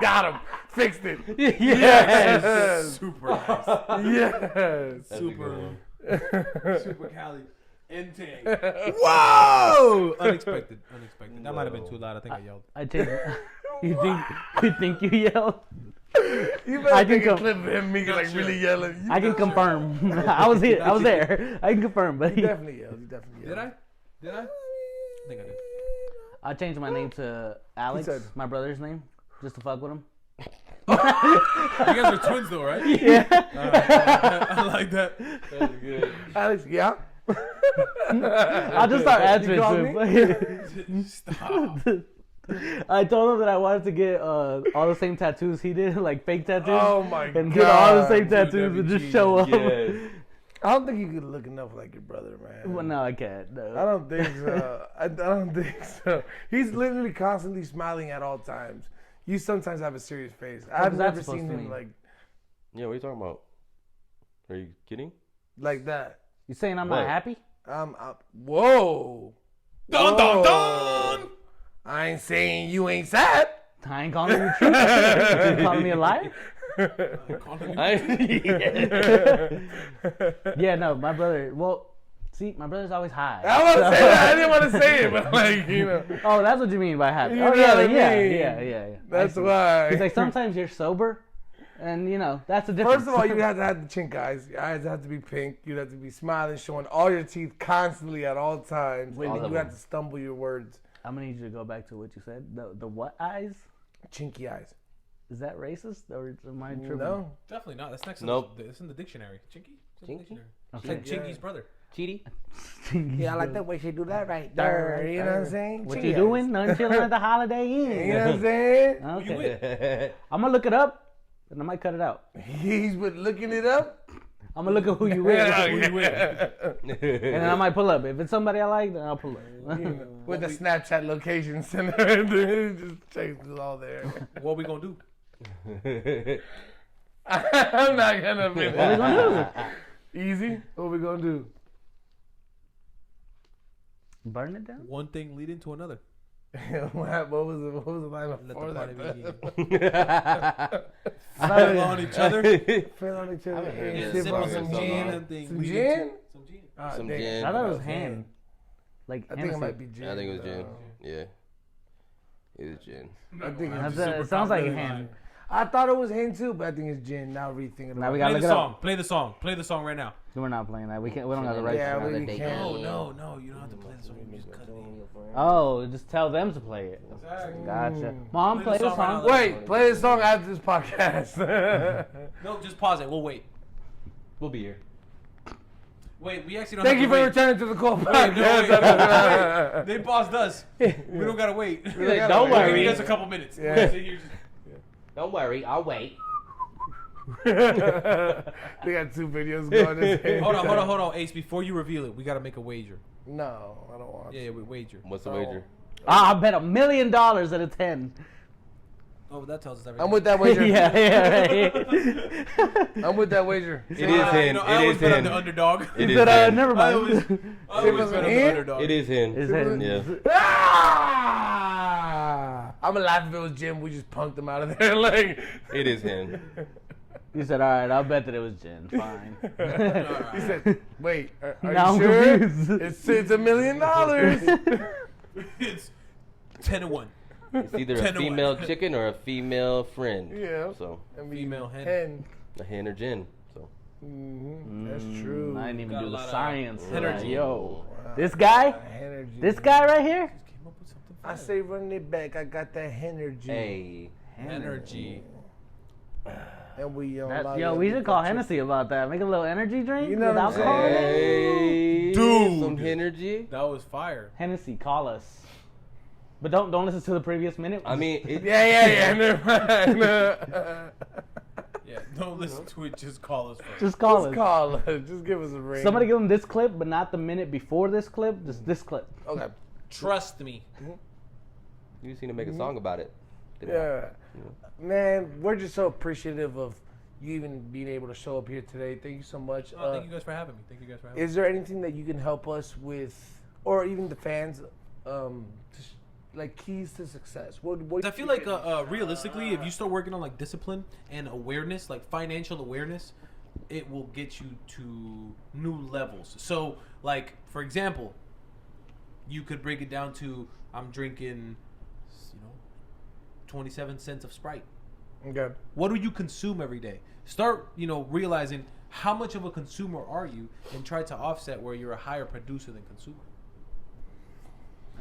Got him. Fixed it. Yes. Super nice. Yes. Super Cali. Entang. Whoa! Unexpected. That might have been too loud. I think I yelled. I take. You think you yelled? You better I can take a come- clip of him me like really yelling. You I can confirm. I was here. I was there. I can confirm, but definitely yelled. You definitely yelled. Did I? I think I did. I changed my name to Alex, said- my brother's name, just to fuck with him. You guys are twins though, right? Yeah. I like that. That's good. Alex, yeah? I'll just start answering call to him. Stop. I told him that I wanted to get all the same tattoos he did, like fake tattoos. Oh my and god. get all the same Dude, tattoos that'd and be just genius. show up. Yes. I don't think you could look enough like your brother, man. Well, no, I can't. No. I don't think so. I don't think so. He's literally constantly smiling at all times. You sometimes have a serious face. I've does that never supposed seen to him mean? Yeah, what are you talking about? Are you kidding? like that. You saying I'm What? not happy? Whoa. Dun dun Whoa. dun. I ain't saying you ain't sad. I ain't calling you the truth. You calling me a liar? Yeah, no, my brother. Well, See, my brother's always high. I want to say that. I didn't want to say it, but like, you know. Oh, that's what you mean by happy. You Oh, know yeah, what I yeah. mean? That's why. He's like, sometimes you're sober, and, you know, that's the difference. First of all, you have to have the chink eyes. Your eyes have to be pink. You have to be smiling, showing all your teeth constantly at all times. Wait, and all then of you have them. to stumble your words. I'm going to need you to go back to what you said. The what eyes? Chinky eyes. Is that racist, or am I tripping? No. Definitely not. That's next. Nope. It's in the dictionary. Chinky. It's in the Chinky? dictionary. Okay. It's like Chinky's brother. Cheaty? Yeah, I like that way she do that right there. You know what I'm saying? What Chinky you eyes. doing? Nothing chilling at the Holiday Inn. You know what I'm saying? Okay. I'm going to look it up, and I might cut it out. He's been looking it up. I'm going to look at who you with. Yeah. And then I might pull up. If it's somebody I like, then I'll pull up. With the Snapchat location center. Just changes all there. What we gonna do? I'm not gonna be What are we gonna do? Easy. What we gonna do? Burn it down? One thing leading to another. What was the line Let before the party that? begin. Fell on each other. Fell on each other. Yeah, Sip Sip on on some some gin. gin gin. and things. Some leading gin? to- Some gin. Ah, Some dang. gin. I thought it was hand. Like I think it Hennessy. might be gin. I think it was gin. though. Yeah. It was gin. I think I'm it's super It sounds like confident. hand. I thought it was him too, but I think it's gin. Now rethinking Now about we it. gotta Play look the it song. up. Play the song. Play the song right now. We're not playing that. We can't. We don't have the rights. Yeah, to we that. can't. No. You don't have to play the song. You just cut it in. Oh, just tell them to play it. Exactly. Gotcha. Mom, Play play the the song right song. now. Wait, play the song after this podcast. No, just pause it. We'll wait. We'll be here. Wait, we actually don't Thank have you to for wait. returning to the call Wait, podcast. wait. They paused us. We don't gotta wait. Don't We'll worry. give you guys a couple minutes. Yeah. We'll sit here just- Don't worry, I'll wait. They got 2 videos going. This Hold on, Ace. Before you reveal it, we gotta make a wager. No, I don't want. Yeah, we wager. What's the wager? I bet $1 million at a 10. Oh, that tells us everything. I'm with that wager. yeah, right. I'm with that wager. It is him. I It always is bet on him. the underdog. It He is said, him. never I always, mind. I always was bet on him? the underdog. It is him. It's him. Yeah. Ah! I'm gonna laugh if it was Jim. We just punked him out of there. Like, It is him. He said, all right, I'll bet that it was Jen. Fine. he said, "Wait, are Now you I'm sure? confused. It's $1 million." It's 10-1. It's either 10 a to 1. female chicken or a female friend. Yeah. So, I mean, Female hen. hen. a hen or gin. So, That's true. I didn't even Got a do the lot of science. for energy. that. Yo, this guy? Energy. This guy right here? Came up with something I fire. say run it back. I got that energy. hey. Energy. And we on That, yo, we should call Hennessy about that. Make a little energy drink You know with what I'm alcohol in it. Hey. Dude. Some energy. That was fire. Hennessy, call us. But don't listen to the previous minute. I mean, it, Yeah. Never mind. Yeah, don't listen to it. Just call us first. just call Just us. call us. Just give us a ring. Somebody give them this clip, but not the minute before this clip. Just this clip. Okay. Trust me. you just need to make a song about it. Yeah. Man, we're just so appreciative of you even being able to show up here today. Thank you so much. Oh, thank you guys for having me. Thank you guys for having me. Is there anything that you can help us with, or even the fans, like keys to success? What I feel like realistically, if you start working on like discipline and awareness, like financial awareness, it will get you to new levels. So, like for example, you could break it down to I'm drinking, 27 cents of Sprite. Okay. What do you consume every day? Start, realizing how much of a consumer are you, and try to offset where you're a higher producer than consumer.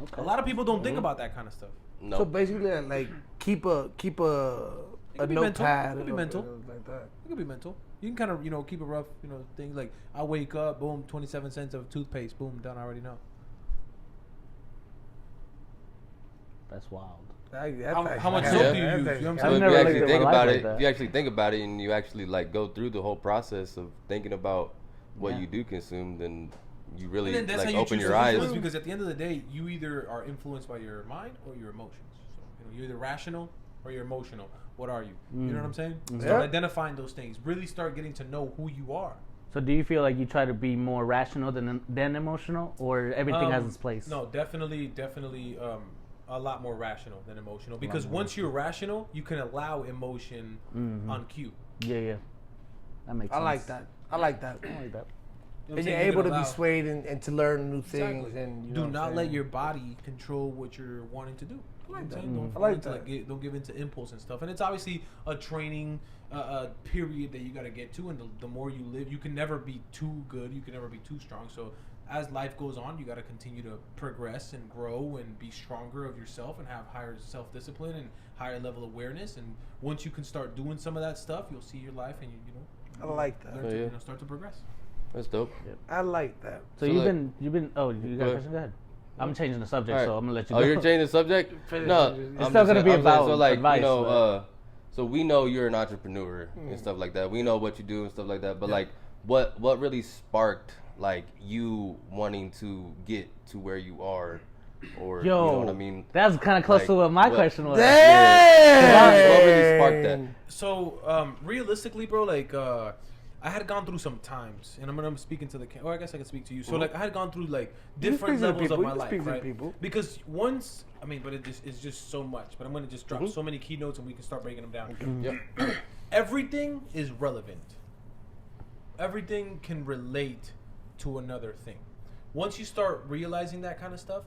Okay. A lot of people don't think about that kind of stuff. No. So basically, like keep a could be notepad. mental. It could be or mental. like that. It could be mental. You can kind of, keep a rough, thing. Like, I wake up, boom, 27 cents of toothpaste, boom, done, I already know. That's wild. How much soap do you use? You know what I'm So saying? I've if never you looked actually at think my life about like it, that. if you actually think about it, and you actually like go through the whole process of thinking about what Yeah. you do consume, then you really And then that's like how you open choose your to eyes. influence, because at the end of the day, you either are influenced by your mind or your emotions. So, you're either rational or you're emotional. What are you? You know what I'm saying? Start Yeah. identifying those things. Really start getting to know who you are. So do you feel like you try to be more rational than emotional, or everything has its place? No, definitely, a lot more rational than emotional. Because once you're rational, you can allow emotion on cue. Yeah. That makes I sense. like that. I like that. I like that. And you're able to be swayed and to learn new things. Exactly. And you know do what I'm not saying? let your body control what you're wanting to do. I like that. I like that. Don't give into impulse and stuff. And it's obviously a training period that you got to get to. And the more you live, you can never be too good. You can never be too strong. So as life goes on, you got to continue to progress and grow and be stronger of yourself and have higher self-discipline and higher level awareness. And once you can start doing some of that stuff, you'll see your life and you know. I like that. Learn to, start to progress. That's dope. I like that. So you've been. Oh, you got a question? Go ahead. I'm changing the subject, so I'm gonna let you. Oh, go. you're changing the subject? No, It's still gonna be about so like advice, you know, but- so we know you're an entrepreneur and stuff like that. We know what you do and stuff like that. But like, what really sparked like you wanting to get to where you are, or you know what I mean? That's kind of close to what my question was. Damn! What really sparked that? So realistically, bro, like I had gone through some times, and I'm speaking to the or I guess I can speak to you. So like I had gone through like different levels of my life, right? Because once, I mean, but it's just so much. But I'm gonna just drop so many keynotes, and we can start breaking them down. Yep. Everything is relevant. Everything can relate to another thing. Once you start realizing that kind of stuff,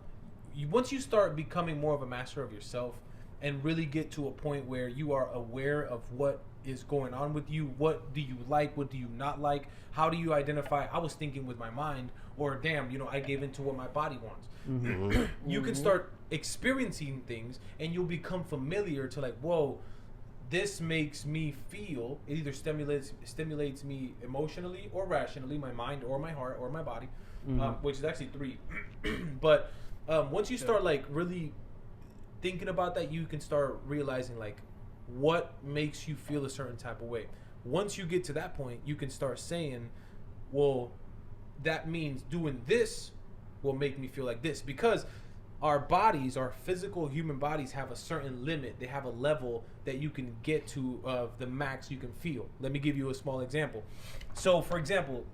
once you start becoming more of a master of yourself, and really get to a point where you are aware of what is going on with you, what do you like, what do you not like, how do you identify I was thinking with my mind, or damn, you know, I gave into what my body wants. You can start experiencing things and you'll become familiar to like, whoa, this makes me feel, it either stimulates me emotionally or rationally, my mind or my heart or my body, which is actually 3. But once you start like really thinking about that, you can start realizing like what makes you feel a certain type of way. Once you get to that point, you can start saying, well, that means doing this will make me feel like this, because our bodies, our physical human bodies, have a certain limit. They have a level that you can get to of the max you can feel. Let me give you a small example. So for example,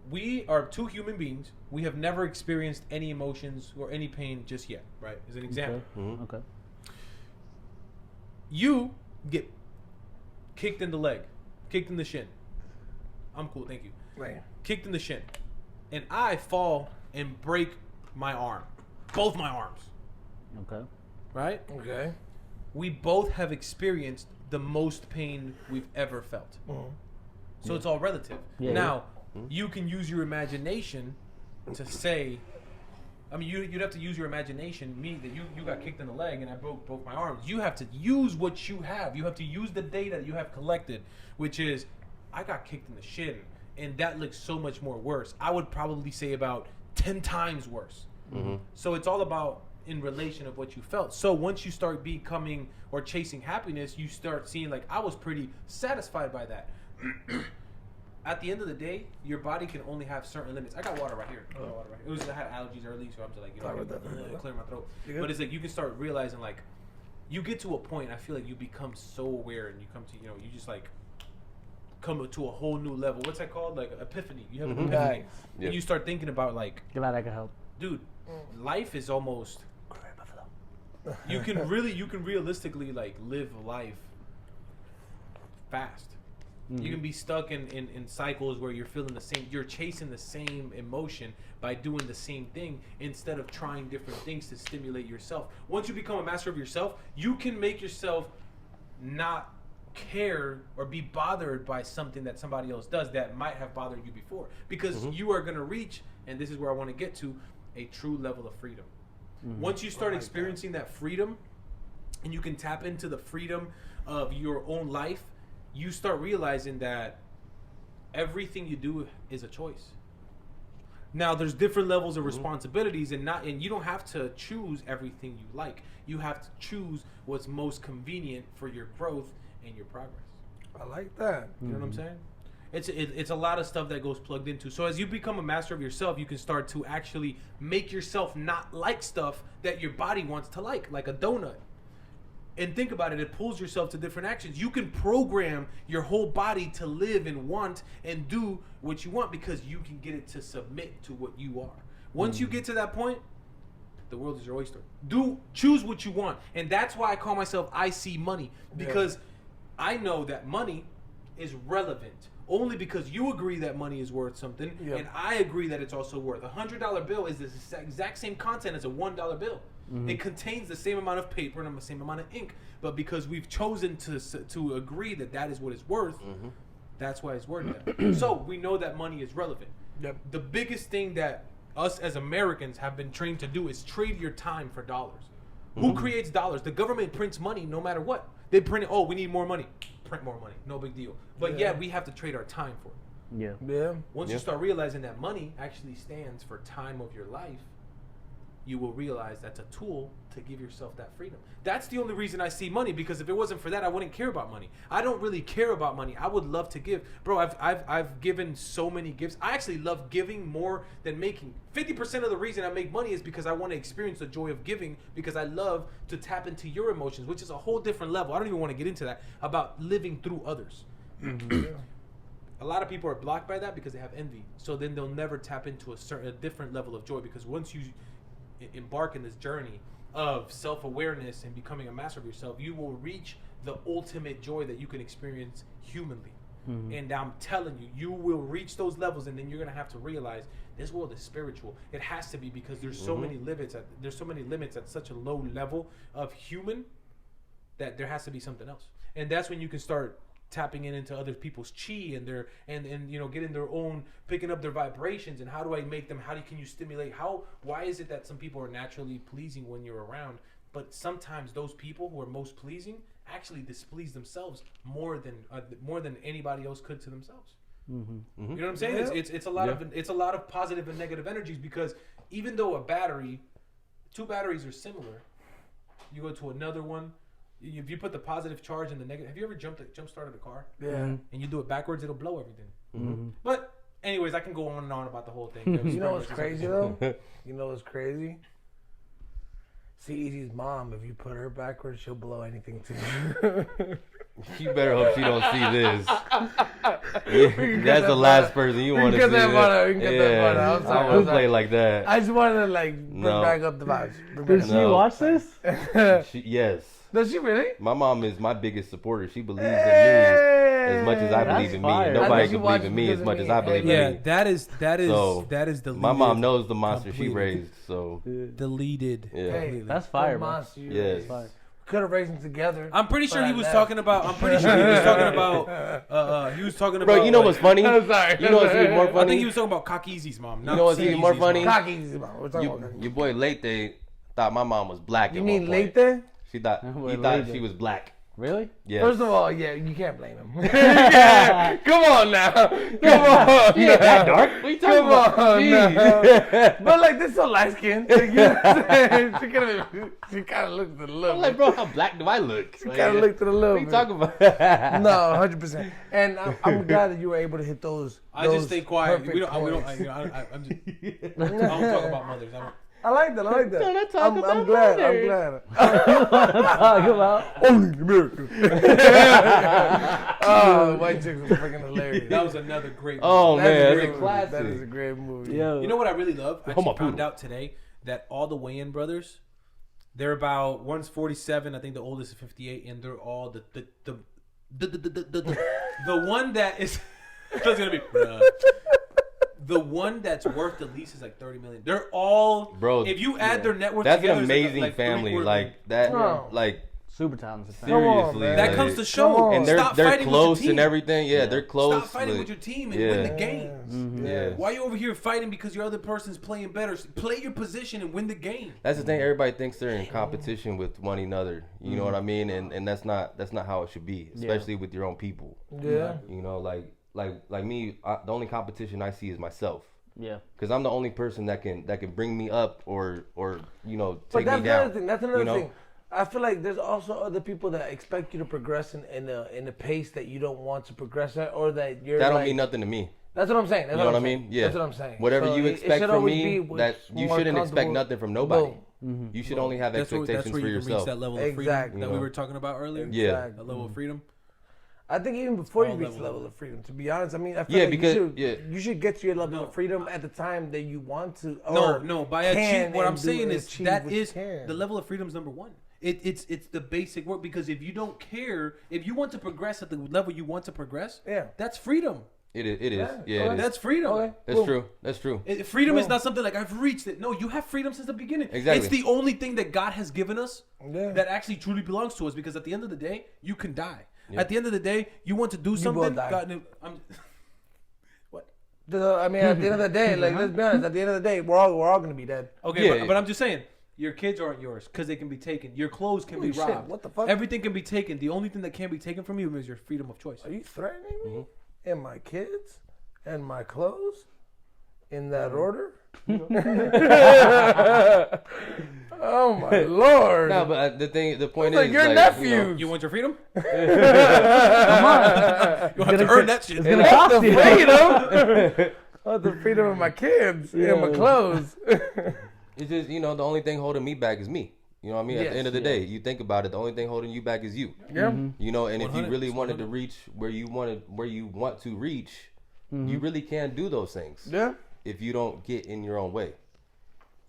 we are 2 human beings. We have never experienced any emotions or any pain just yet, right? As an example. Okay. You get kicked in the leg, kicked in the shin. I'm cool, thank you. Right. Kicked in the shin. And I fall and break my arm. Both my arms. Okay. Right? Okay. We both have experienced the most pain we've ever felt. So it's all relative. Yeah. Now, you can use your imagination to say, I mean, you'd have to use your imagination. Me, that you got kicked in the leg and I broke both my arms. You have to use what you have. You have to use the data you have collected, which is, I got kicked in the shin, and that looks so much more worse. I would probably say about 10 times worse. So it's all about in relation of what you felt. So once you start becoming or chasing happiness, you start seeing like, I was pretty satisfied by that. At the end of the day, your body can only have certain limits. I got water right here. It was I had allergies early, so I'm just like, you know, clear my throat. But it's like you can start realizing like, you get to a point. I feel like you become so aware, and you come to, you know, you just like come to a whole new level. What's that called? Like epiphany. You have an epiphany, and you start thinking about like, Glad I could help. dude, life is almost. You can realistically like live life fast. You can be stuck in cycles where you're feeling the same, you're chasing the same emotion by doing the same thing instead of trying different things to stimulate yourself. Once you become a master of yourself, you can make yourself not care or be bothered by something that somebody else does that might have bothered you before, because you are going to reach, and this is where I want to get to, a true level of freedom. Once you start experiencing that freedom, and you can tap into the freedom of your own life, you start realizing that everything you do is a choice. Now, there's different levels of responsibilities, and you don't have to choose everything you like. You have to choose what's most convenient for your growth and your progress. I like that. You know what I'm saying? It's a lot of stuff that goes plugged into. So as you become a master of yourself, you can start to actually make yourself not like stuff that your body wants to like a donut. And think about it, it pulls yourself to different actions. You can program your whole body to live and want and do what you want, because you can get it to submit to what you are. Once you get to that point, the world is your oyster. Choose what you want. And that's why I call myself I See Money, because I know that money is relevant. only because you agree that money is worth something, Yep. and I agree that it's also worth. $100 bill is the exact same content as a $1 bill. It contains the same amount of paper and the same amount of ink, but because we've chosen to agree that that is what it's worth, that's why it's worth that. So we know that money is relevant. Yep. The biggest thing that us as Americans have been trained to do is trade your time for dollars. Who creates dollars? The government prints money no matter what. They print it. Oh, we need more money. Print more money. No big deal. But yeah, we have to trade our time for it. Yeah. Yeah. Once you start realizing that money actually stands for time of your life, you will realize that's a tool to give yourself that freedom. That's the only reason I see money, because if it wasn't for that, I wouldn't care about money. I don't really care about money. I would love to give. Bro, I've given so many gifts. I actually love giving more than making. 50% of the reason I make money is because I want to experience the joy of giving, because I love to tap into your emotions, which is a whole different level. I don't even want to get into that, about living through others. A lot of people are blocked by that because they have envy. So then they'll never tap into a different level of joy, because once you embark in this journey of self-awareness and becoming a master of yourself, you will reach the ultimate joy that you can experience humanly. And I'm telling you, you will reach those levels, and then you're gonna have to realize this world is spiritual. It has to be, because there's so many limits. There's so many limits at such a low level of human that there has to be something else. And that's when you can start tapping into other people's chi and their and you know, getting their own, picking up their vibrations, and how do I make them, can you stimulate, why is it that some people are naturally pleasing when you're around, but sometimes those people who are most pleasing actually displease themselves more than anybody else could to themselves. You know what I'm saying? Yeah. It's a lot of positive and negative energies, because even though two batteries are similar, you go to another one. If you put the positive charge and the negative, have you ever jump started a car? Yeah. And you do it backwards, it'll blow everything. But anyways, I can go on and on about the whole thing. You know what's crazy though? You know what's crazy? See Easy's mom. If you put her backwards, she'll blow anything too. You better hope she don't see this. That's the last person you want to see. We can get that part out. I'm I sorry, wouldn't play like that. I just wanted to bring No. back up the vibes. Did she watch this? Yes. Does she really? My mom is my biggest supporter. She believes in me as much as I That's believe in me. fire. And I nobody think she can believe in me watches as much because as I of me. believe Yeah, in me. that is the My mom knows the monster she completely. raised, so Deleted. yeah. Hey, That's fire, good bro. monster you Yes. raised. Could have raised them together. I'm pretty sure But he I was left. talking about. I'm pretty sure he was talking about. He was talking about. Bro, you know what's funny? I'm sorry. You know what's even more I funny? think he was talking about Cock Easy's mom. You know what's even more funny? Cocky easy, man. We're talking about Your boy Late thought my mom was black. You at mean one point. Late? He thought Wait, thought Late. she was black. Really? Yes. First of all, yeah, you can't blame him. Yeah, come on now. Come on. She ain't that dark. What are you talking Come about? on Jeez. now. But like, this so light skinned. Like, you know what I'm saying? She kind of looked at a little I'm like, bit. bro, how black do I look? She kind of looked at a little What are you bit. talking about? No, 100%. And I'm glad that you were able to hit those. I just those stay quiet. We perfect don't. points. I'm just. I don't talk about mothers. I don't. I like that. I like that. Don't talk I'm about glad. mothers. I'm glad. Talk about. Only in America. Oh, White Chicks was freaking hilarious. That was another great. Oh movie. That's man, a that's great a movie. classic. That is a great movie. Yo. You know what I really love? I Home actually found Alone. out today that all the Wayans brothers, they're about, one's 47, I think the oldest is 58, and they're all the one that is that's gonna be the one that's worth the least is like 30 million. They're all, Bro, if you add their net worth That's together, an it's like- amazing like family. three-quarter Like that. Bro. Like Super talented. Come on, seriously. man. that like- comes to Come show. on. and Stop they're fighting with close your team. and everything. Yeah, they're close. Stop fighting like- with your team and yeah. win the game. Yeah. Why are you over here fighting because your other person's playing better? Play your position and win the game. That's the thing. Everybody thinks they're in competition with one another. You know what I mean? And that's not how it should be, especially with your own people. Yeah. You know, like me, the only competition I see is myself. Yeah. Because I'm the only person that can bring me up or you know But take that's me down. another thing. That's another you know? thing. I feel like there's also other people that expect you to progress in a pace that you don't want to progress at, or that you're That don't like, mean nothing to me. That's what I'm saying. That's You know what I I'm saying. mean? Yeah. That's what I'm saying. Whatever So you it expect should from always me, be what's that you more shouldn't expect comfortable. nothing from nobody. Boom. You should only have expectations that's where for you can reach yourself. that level of freedom Exactly. that You we know? were talking about earlier. Yeah. Exactly. That level of freedom. I think even before you All reach the level. level of freedom, to be honest, I mean, I feel Yeah, like because- you should get to your level No. of freedom at the time that you want to. No, Or no. By can achieve, what I'm and do saying is achieve that what is you can. the level of freedom is number one. It's the basic work, because if you don't care, if you want to progress at the level you want to progress, that's freedom. It is. Yeah, Okay. it is. That's freedom. Okay. That's true. That's true. Freedom is not something like I've reached it. No, you have freedom since the beginning. Exactly. It's the only thing that God has given us Yeah. that actually truly belongs to us, because at the end of the day, you can die. Yeah. At the end of the day, you want to do will something. die. What? I mean, at the end of the day, like, let's be honest. At the end of the day, we're all gonna be dead. Okay, Yeah. but I'm just saying, your kids aren't yours because they can be taken. Your clothes can Holy be shit, robbed. what the fuck? Everything can be taken. The only thing that can't be taken from you is your freedom of choice. Are you threatening me and my kids and my clothes in that order? Oh my lord! No, but the point Like is, your like, nephews. You want your freedom? Come on. You have to earn that shit. It's gonna cost the you. freedom. Oh, the freedom of my kids and my clothes. it's just the only thing holding me back is me. You know what I mean? At the end of the day, you think about it, the only thing holding you back is you. Yeah. And if you really 100%. wanted to reach where you want to reach, you really can't do those things. Yeah. If you don't get in your own way.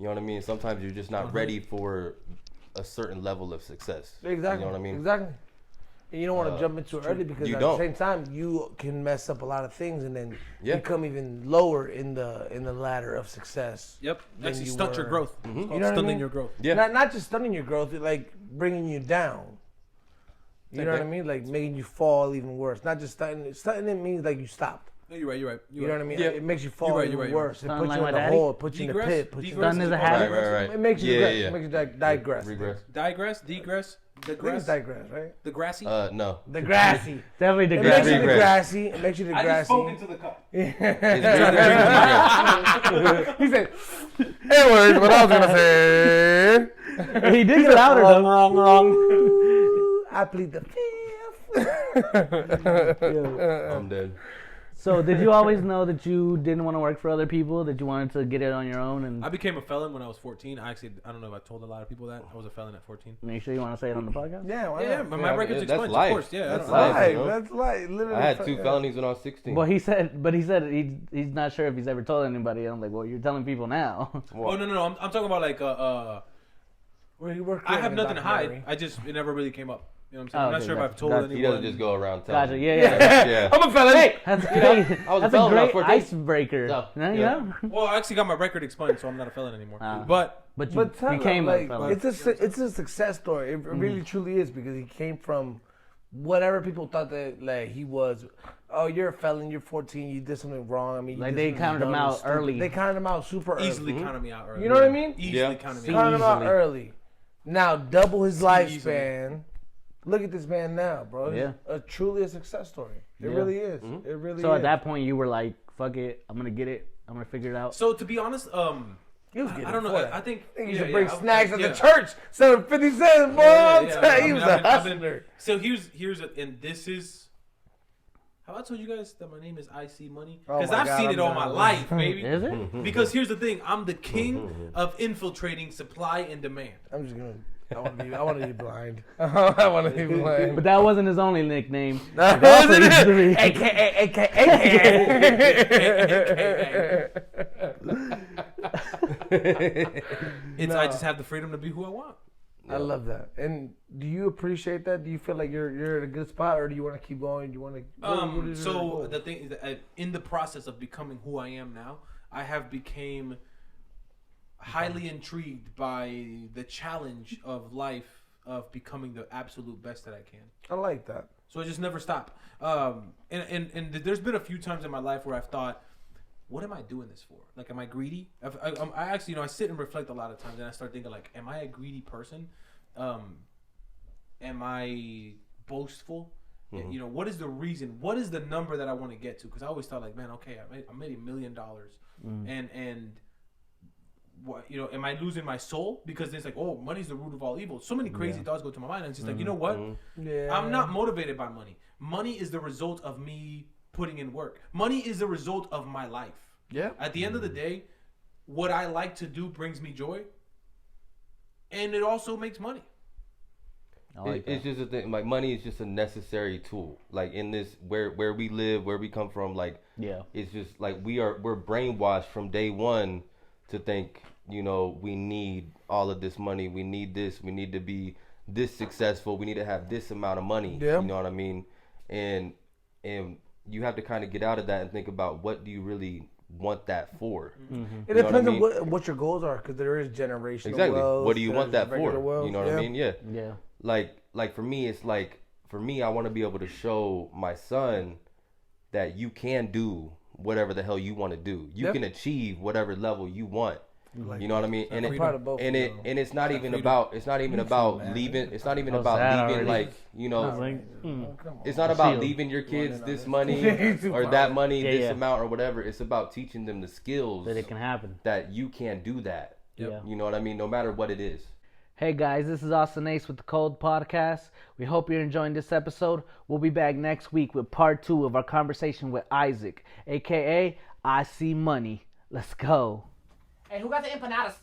You know what I mean? Sometimes you're just not ready for a certain level of success. Exactly. You know what I mean? Exactly. And you don't want to jump into it early, because You at don't. the same time you can mess up a lot of things and then Yeah. become even lower in the ladder of success. Yep. than Actually, you stunt your were. growth. It's You called know what I stunting mean? your growth. Yeah. Not just stunning your growth, like bringing you down. You know what I mean? Like making you fall even worse. Not just stunting. Stunting means like you stopped. No, you're right. You know what I mean? Yeah. It makes you fall right, even you're right. worse. It Sound puts like you in my the daddy? hole. It puts you in the Degress? pit. Puts you Done as a habit. Right. It makes you Yeah, digress. yeah. It makes you digress. Regress. Digress, degress, I think it's digress, digress, right? the grassy. No. The grassy. Definitely It the makes you grass. the grassy. It makes you the I just spoke grassy. into the cup. He said, anyways, what I was gonna say. He did it louder though. Ooh, I plead the fifth. I'm dead. So did you always know that you didn't want to work for other people? That you wanted to get it on your own and I became a felon when I was 14. I don't know if I told a lot of people that I was a felon at 14. make sure you want to say it on the podcast? Yeah, why Yeah, not? but Yeah, my record's that's explained, life. of course. Yeah, That's I don't know. life. Life, you know? that's life. Literally. I had 2 felonies when I was 16. Well, he said he's not sure if he's ever told anybody. I'm like, well, you're telling people now. Oh no, I'm talking about like Where you work I have in a nothing to hide. documentary. It never really came up. You know what I'm saying? Oh, I'm not okay, sure if gotcha. I've told Gotcha. He anyone. doesn't just go around telling. Gotcha. me. Yeah. Yeah. I'm a felon. Hey, That's great. I was a That's a felon when I was great 14. icebreaker. So, You yeah. know? Well, I actually got my record explained, so I'm not a felon anymore. Ah. But But you But tell became him, a like, felon. it's a success story. It really truly is, because he came from whatever people thought that like he was. Oh, you're a felon. You're 14. You did something wrong. I mean, you Like, did they something counted him dumb and out stupid. early. They counted him out super early. easily counted me out early. You know what I mean? Easily Yeah. counted me Counted out. him out Easily. early. Now double his Easily. lifespan. Look at this man now, bro. Yeah. Truly a success story. It Yeah. really is. It really So is. at that point, you were like, "Fuck it, I'm gonna get it. I'm gonna figure it out." So to be honest, He was getting I don't know. for that. I think You yeah, should bring yeah, snacks at yeah. the church. Selling 50 cents, boy. Yeah, I'm yeah, telling I you, he mean, was I've a been- I've been- hustler. So and this is. Have I told you guys that my name is IC Money? Oh Because my I've God, seen I'm it all not my aware. life, baby. Is it? Because here's the thing: I'm the king of infiltrating supply and demand. I'm just gonna. I want to be blind. I want to be blind. But that wasn't his only nickname. Wasn't Also used it? to be- I just have the freedom to be who I want. I love that. And do you appreciate that? Do you feel like you're in a good spot, or do you want to keep going? Do you want to? So the thing is that in the process of becoming who I am now, I have became highly intrigued by the challenge of life of becoming the absolute best that I can. I like that. So I just never stop. And there's been a few times in my life where I've thought, what am I doing this for? Like, am I greedy? I actually, I sit and reflect a lot of times, and I start thinking, like, am I a greedy person? Am I boastful? Mm-hmm. What is the reason? What is the number that I want to get to? Because I always thought, like, man, okay, I made $1 million, and what, am I losing my soul? Because it's like, oh, money's the root of all evil. So many crazy thoughts go to my mind, and it's just like, you know what? Yeah. I'm not motivated by money. Money is the result of me putting in work. Money is the result of my life. Yeah. At the end of the day, what I like to do brings me joy, and it also makes money. I like It's that. just a thing. Like, money is just a necessary tool. Like, in this, where we live, where we come from, like, Yeah. it's just like we're brainwashed from day one to think, we need all of this money. We need this. We need to be this successful. We need to have this amount of money. Yeah. You know what I mean? And you have to kind of get out of that and think about what do you really want that for. It depends on what your goals are, because there is generational Exactly. wealth, What do you want there's that for? regular wealth, You know what I mean? Yeah. Yeah. Like for me, it's like, for me, I want to be able to show my son that you can do whatever the hell you want to do. You can achieve whatever level you want. You know what I mean? And it's not even about leaving. It's not even about leaving, like, you know. It's not about leaving your kids this money or that money, this amount or whatever. It's about teaching them the skills That it can happen. that you can do that. Yeah. You know what I mean? No matter what it is. Hey guys, this is Austin Ace with the Cold Podcast. We hope you're enjoying this episode. We'll be back next week with part 2 of our conversation with Isaac, aka I See Money. Let's go. Hey, who got the empanadas?